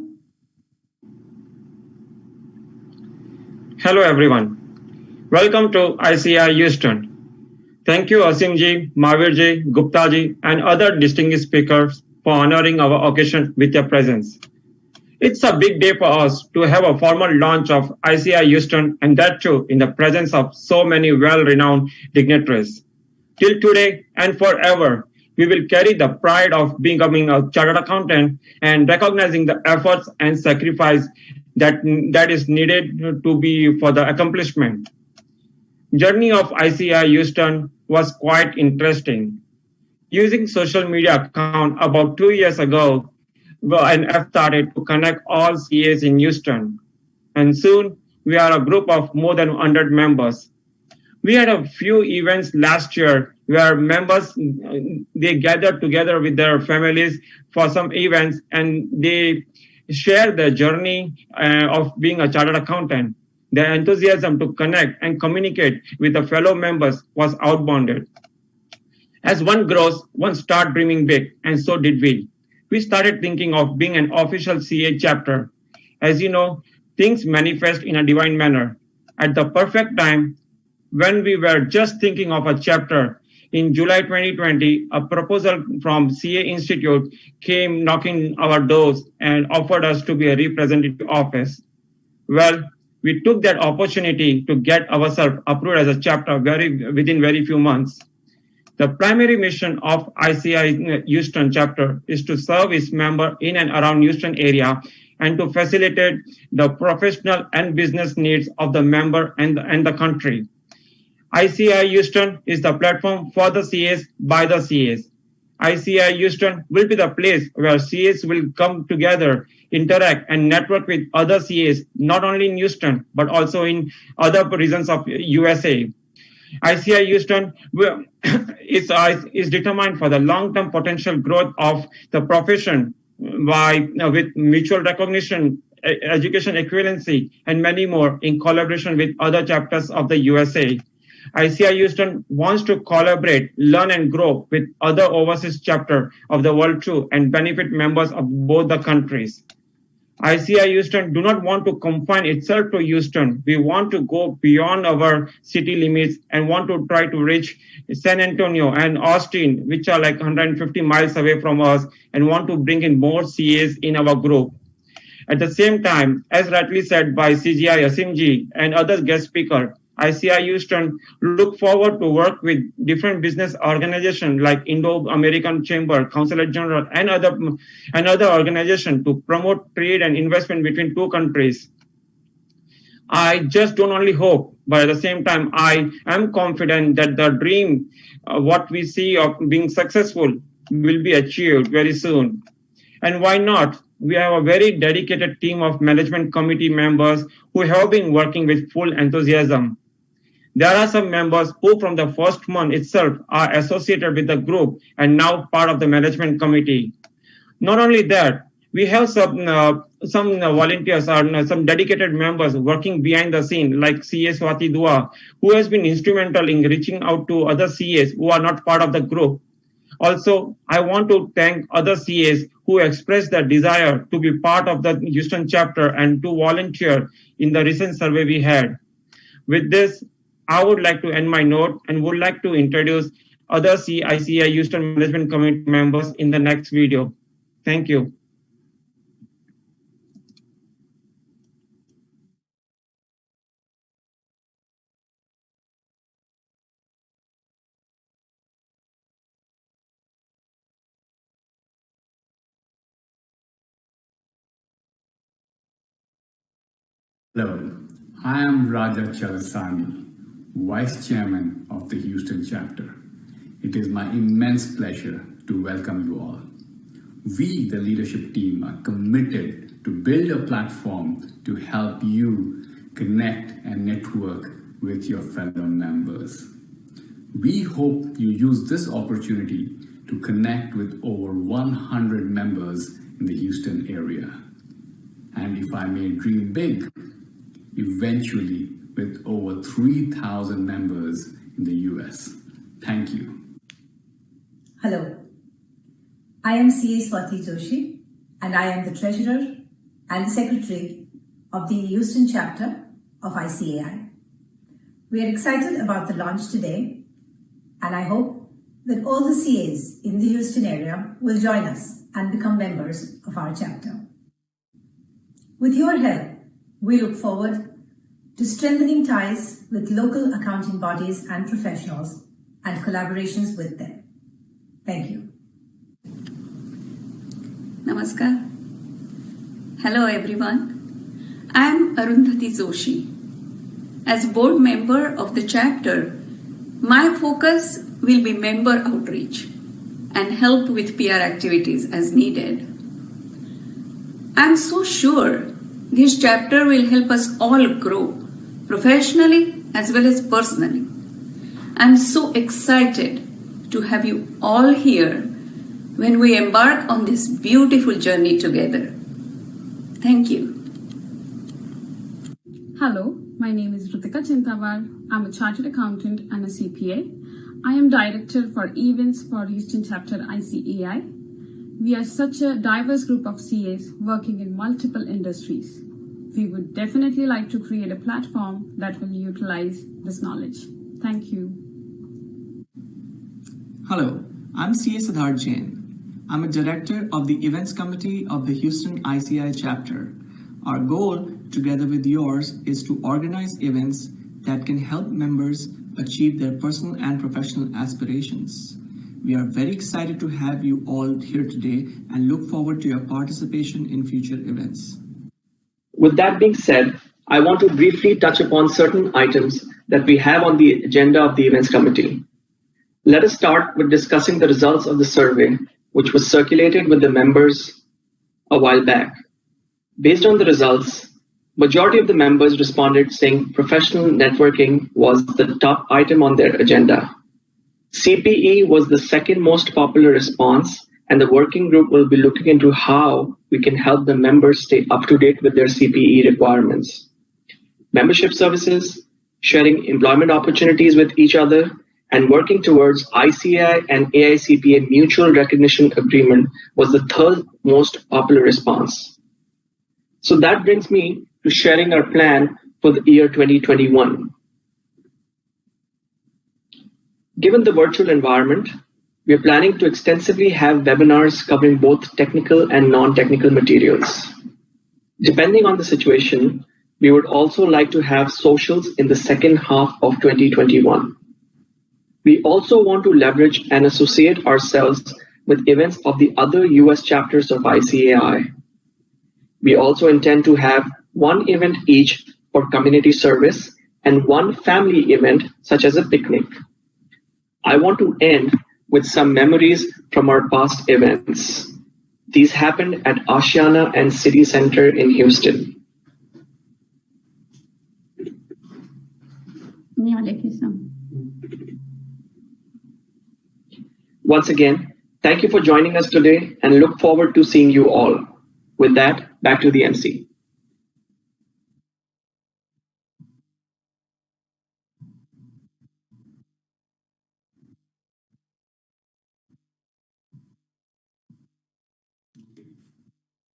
Hello everyone. Welcome to ICAI Houston. Thank you Asim ji, Mahavir ji, Gupta ji and other distinguished speakers for honoring our occasion with your presence. It's a big day for us to have a formal launch of ICAI Houston, and that too in the presence of so many well-renowned dignitaries. Till today and forever, we will carry the pride of becoming a chartered accountant and recognizing the efforts and sacrifice that is needed to be for the accomplishment. Journey of ICAI Houston was quite interesting. Using social media account about 2 years ago, INF started to connect all CAs in Houston. And soon, we are a group of more than 100 members. We had a few events last year where members, they gathered together with their families for some events and they share their journey of being a chartered accountant. Their enthusiasm to connect and communicate with the fellow members was outbounded. As one grows, one starts dreaming big, and so did we. We started thinking of being an official CA chapter. As you know, things manifest in a divine manner. At the perfect time, when we were just thinking of a chapter, in July 2020, a proposal from CA Institute came knocking our doors and offered us to be a representative office. Well, we took that opportunity to get ourselves approved as a chapter within very few months. The primary mission of ICAI Houston chapter is to serve its member in and around Houston area and to facilitate the professional and business needs of the member and the country. ICAI Houston is the platform for the CAs by the CAs. ICAI Houston will be the place where CAs will come together, interact and network with other CAs, not only in Houston, but also in other regions of USA. ICAI Houston is determined for the long-term potential growth of the profession with mutual recognition, education equivalency, and many more in collaboration with other chapters of the USA. ICAI Houston wants to collaborate, learn and grow with other overseas chapters of the world too and benefit members of both the countries. ICAI Houston do not want to confine itself to Houston. We want to go beyond our city limits and want to try to reach San Antonio and Austin, which are like 150 miles away from us, and want to bring in more CAs in our group. At the same time, as rightly said by CGI Asimji and other guest speakers, ICAI Houston look forward to work with different business organizations like Indo-American Chamber, Consulate General, and other organizations to promote trade and investment between two countries. I just don't only hope, but at the same time, I am confident that the dream, what we see of being successful, will be achieved very soon. And why not? We have a very dedicated team of management committee members who have been working with full enthusiasm. There are some members who from the first month itself are associated with the group and now part of the management committee. Not only that, we have some volunteers or some dedicated members working behind the scene like CA Swati Dua, who has been instrumental in reaching out to other CAs who are not part of the group. Also, I want to thank other CAs who expressed their desire to be part of the Houston chapter and to volunteer in the recent survey we had. With this, I would like to end my note and would like to introduce other ICAI Houston Management Committee members in the next video. Thank you. Hello, I am Raja Chalasani, Vice Chairman of the Houston chapter. It is my immense pleasure to welcome you all. We, the leadership team, are committed to build a platform to help you connect and network with your fellow members. We hope you use this opportunity to connect with over 100 members in the Houston area. And if I may dream big, eventually with over 3,000 members in the US. Thank you. Hello, I am CA Swati Joshi, and I am the Treasurer and the Secretary of the Houston chapter of ICAI. We are excited about the launch today, and I hope that all the CAs in the Houston area will join us and become members of our chapter. With your help, we look forward to strengthening ties with local accounting bodies and professionals and collaborations with them. Thank you. Namaskar. Hello everyone. I am Arundhati Joshi. As board member of the chapter, my focus will be member outreach and help with PR activities as needed. I am so sure this chapter will help us all grow professionally as well as personally. I'm so excited to have you all here when we embark on this beautiful journey together. Thank you. Hello, my name is Ritika Chintawal. I'm a chartered accountant and a CPA. I am director for events for Houston chapter ICAI. We are such a diverse group of CAs working in multiple industries. We would definitely like to create a platform that will utilize this knowledge. Thank you. Hello, I'm CA Siddharth Jain. I'm a director of the Events Committee of the Houston ICAI chapter. Our goal, together with yours, is to organize events that can help members achieve their personal and professional aspirations. We are very excited to have you all here today and look forward to your participation in future events. With that being said, I want to briefly touch upon certain items that we have on the agenda of the Events Committee. Let us start with discussing the results of the survey, which was circulated with the members a while back. Based on the results, majority of the members responded saying professional networking was the top item on their agenda. CPE was the second most popular response, and the working group will be looking into how we can help the members stay up to date with their CPE requirements. Membership services, sharing employment opportunities with each other, and working towards ICAI and AICPA mutual recognition agreement was the third most popular response. So that brings me to sharing our plan for the year 2021. Given the virtual environment, we are planning to extensively have webinars covering both technical and non-technical materials. Depending on the situation, we would also like to have socials in the second half of 2021. We also want to leverage and associate ourselves with events of the other US chapters of ICAI. We also intend to have one event each for community service and one family event such as a picnic. I want to end with some memories from our past events. These happened at Ashiana and City Center in Houston. Once again, thank you for joining us today and look forward to seeing you all. With that, back to the MC.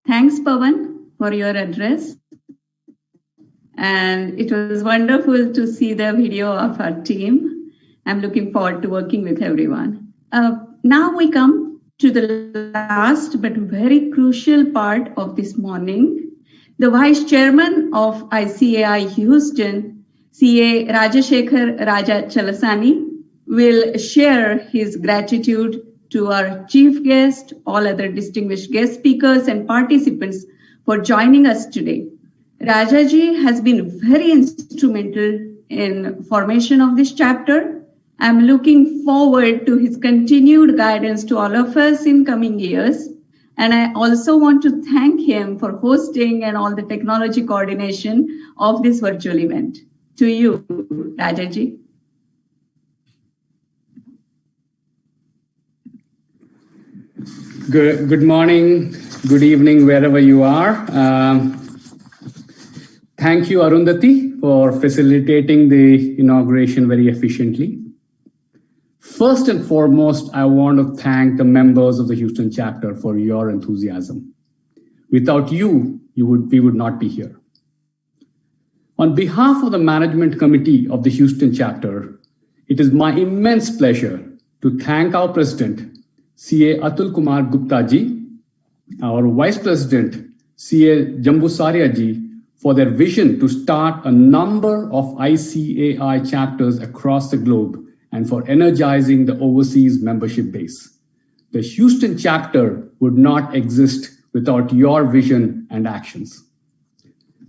Thanks, Pawan, for your address. And it was wonderful to see the video of our team. I'm looking forward to working with everyone. Now we come to the last but very crucial part of this morning. The Vice Chairman of ICAI Houston, CA Rajashekhar Raja Chalasani, will share his gratitude to our chief guest, all other distinguished guest speakers and participants for joining us today. Rajaji has been very instrumental in formation of this chapter. I'm looking forward to his continued guidance to all of us in coming years. And I also want to thank him for hosting and all the technology coordination of this virtual event. To you, Rajaji. Good morning, good evening, wherever you are. Thank you, Arundhati, for facilitating the inauguration very efficiently. First and foremost, I want to thank the members of the Houston chapter for your enthusiasm. Without you, we would not be here. On behalf of the management committee of the Houston chapter, it is my immense pleasure to thank our president, CA Atul Kumar Gupta ji, our vice president, CA Jambusaria ji, for their vision to start a number of ICAI chapters across the globe and for energizing the overseas membership base. The Houston chapter would not exist without your vision and actions.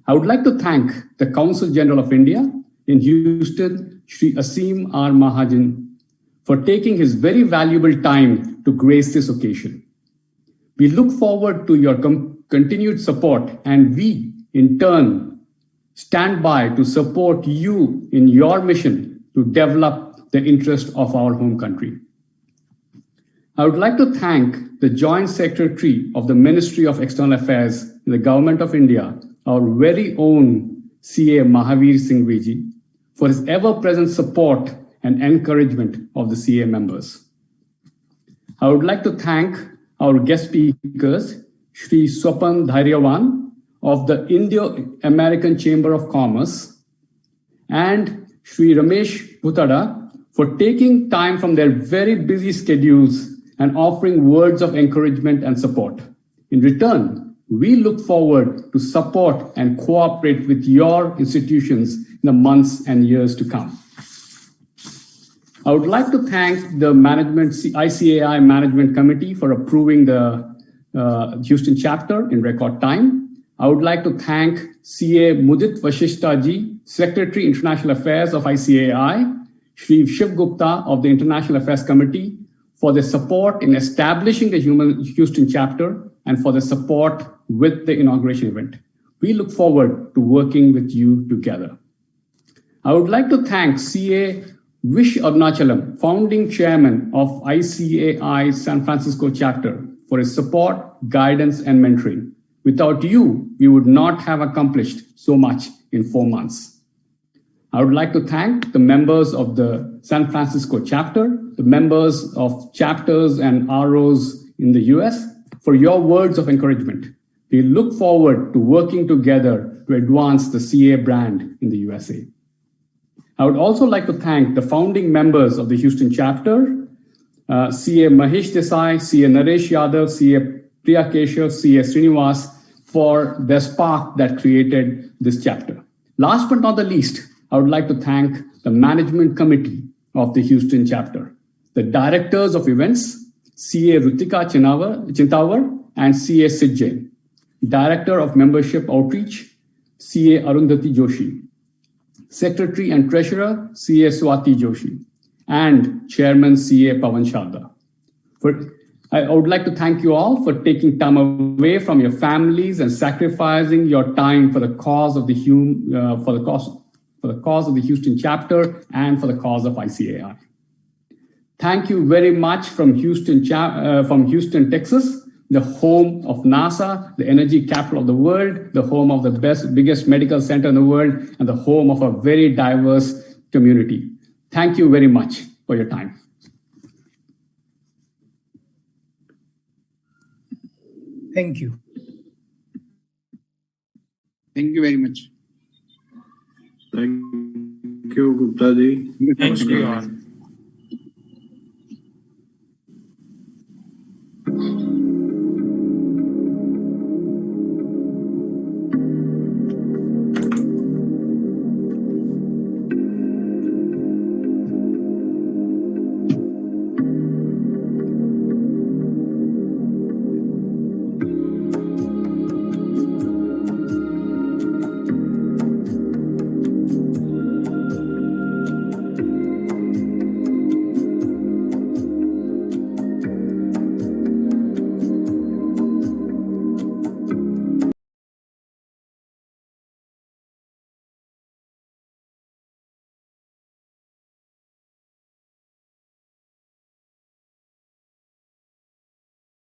I would like to thank the Consul General of India in Houston, Shri Asim R. Mahajan, for taking his very valuable time to grace this occasion. We look forward to your continued support, and we, in turn, stand by to support you in your mission to develop the interest of our home country. I would like to thank the Joint Secretary of the Ministry of External Affairs in the Government of India, our very own CA Mahavir Singhvi, for his ever-present support and encouragement of the CA members. I would like to thank our guest speakers, Shri Swapan Dhairyawan of the Indo-American Chamber of Commerce and Shri Ramesh Bhutada for taking time from their very busy schedules and offering words of encouragement and support. In return, we look forward to support and cooperate with your institutions in the months and years to come. I would like to thank the ICAI Management Committee for approving the Houston chapter in record time. I would like to thank CA Mudit Vashishta ji, Secretary International Affairs of ICAI, Shri Shiv Gupta of the International Affairs Committee for their support in establishing the Houston chapter and for the support with the inauguration event. We look forward to working with you together. I would like to thank CA Vish Arunachalam, founding chairman of ICAI San Francisco chapter, for his support, guidance, and mentoring. Without you, we would not have accomplished so much in 4 months. I would like to thank the members of the San Francisco chapter, the members of chapters and ROs in the US for your words of encouragement. We look forward to working together to advance the CA brand in the USA. I would also like to thank the founding members of the Houston chapter, CA Mahesh Desai, CA Naresh Yadav, CA Priya Keshav, CA Srinivas, for their spark that created this chapter. Last but not the least, I would like to thank the management committee of the Houston chapter, the directors of events, CA Rutika Chintawar and CA Sid Jain, Director of Membership Outreach, CA Arundhati Joshi, Secretary and Treasurer, CA Swati Joshi, and Chairman CA Pawan Sharda. I would like to thank you all for taking time away from your families and sacrificing your time for the cause of the Houston chapter and for the cause of ICAI. Thank you very much from Houston, Texas, the home of NASA, the energy capital of the world, the home of the biggest medical center in the world, and the home of a very diverse community. Thank you very much for your time. Thank you. Thank you very much. Thank you, Gupta ji. Thank you all.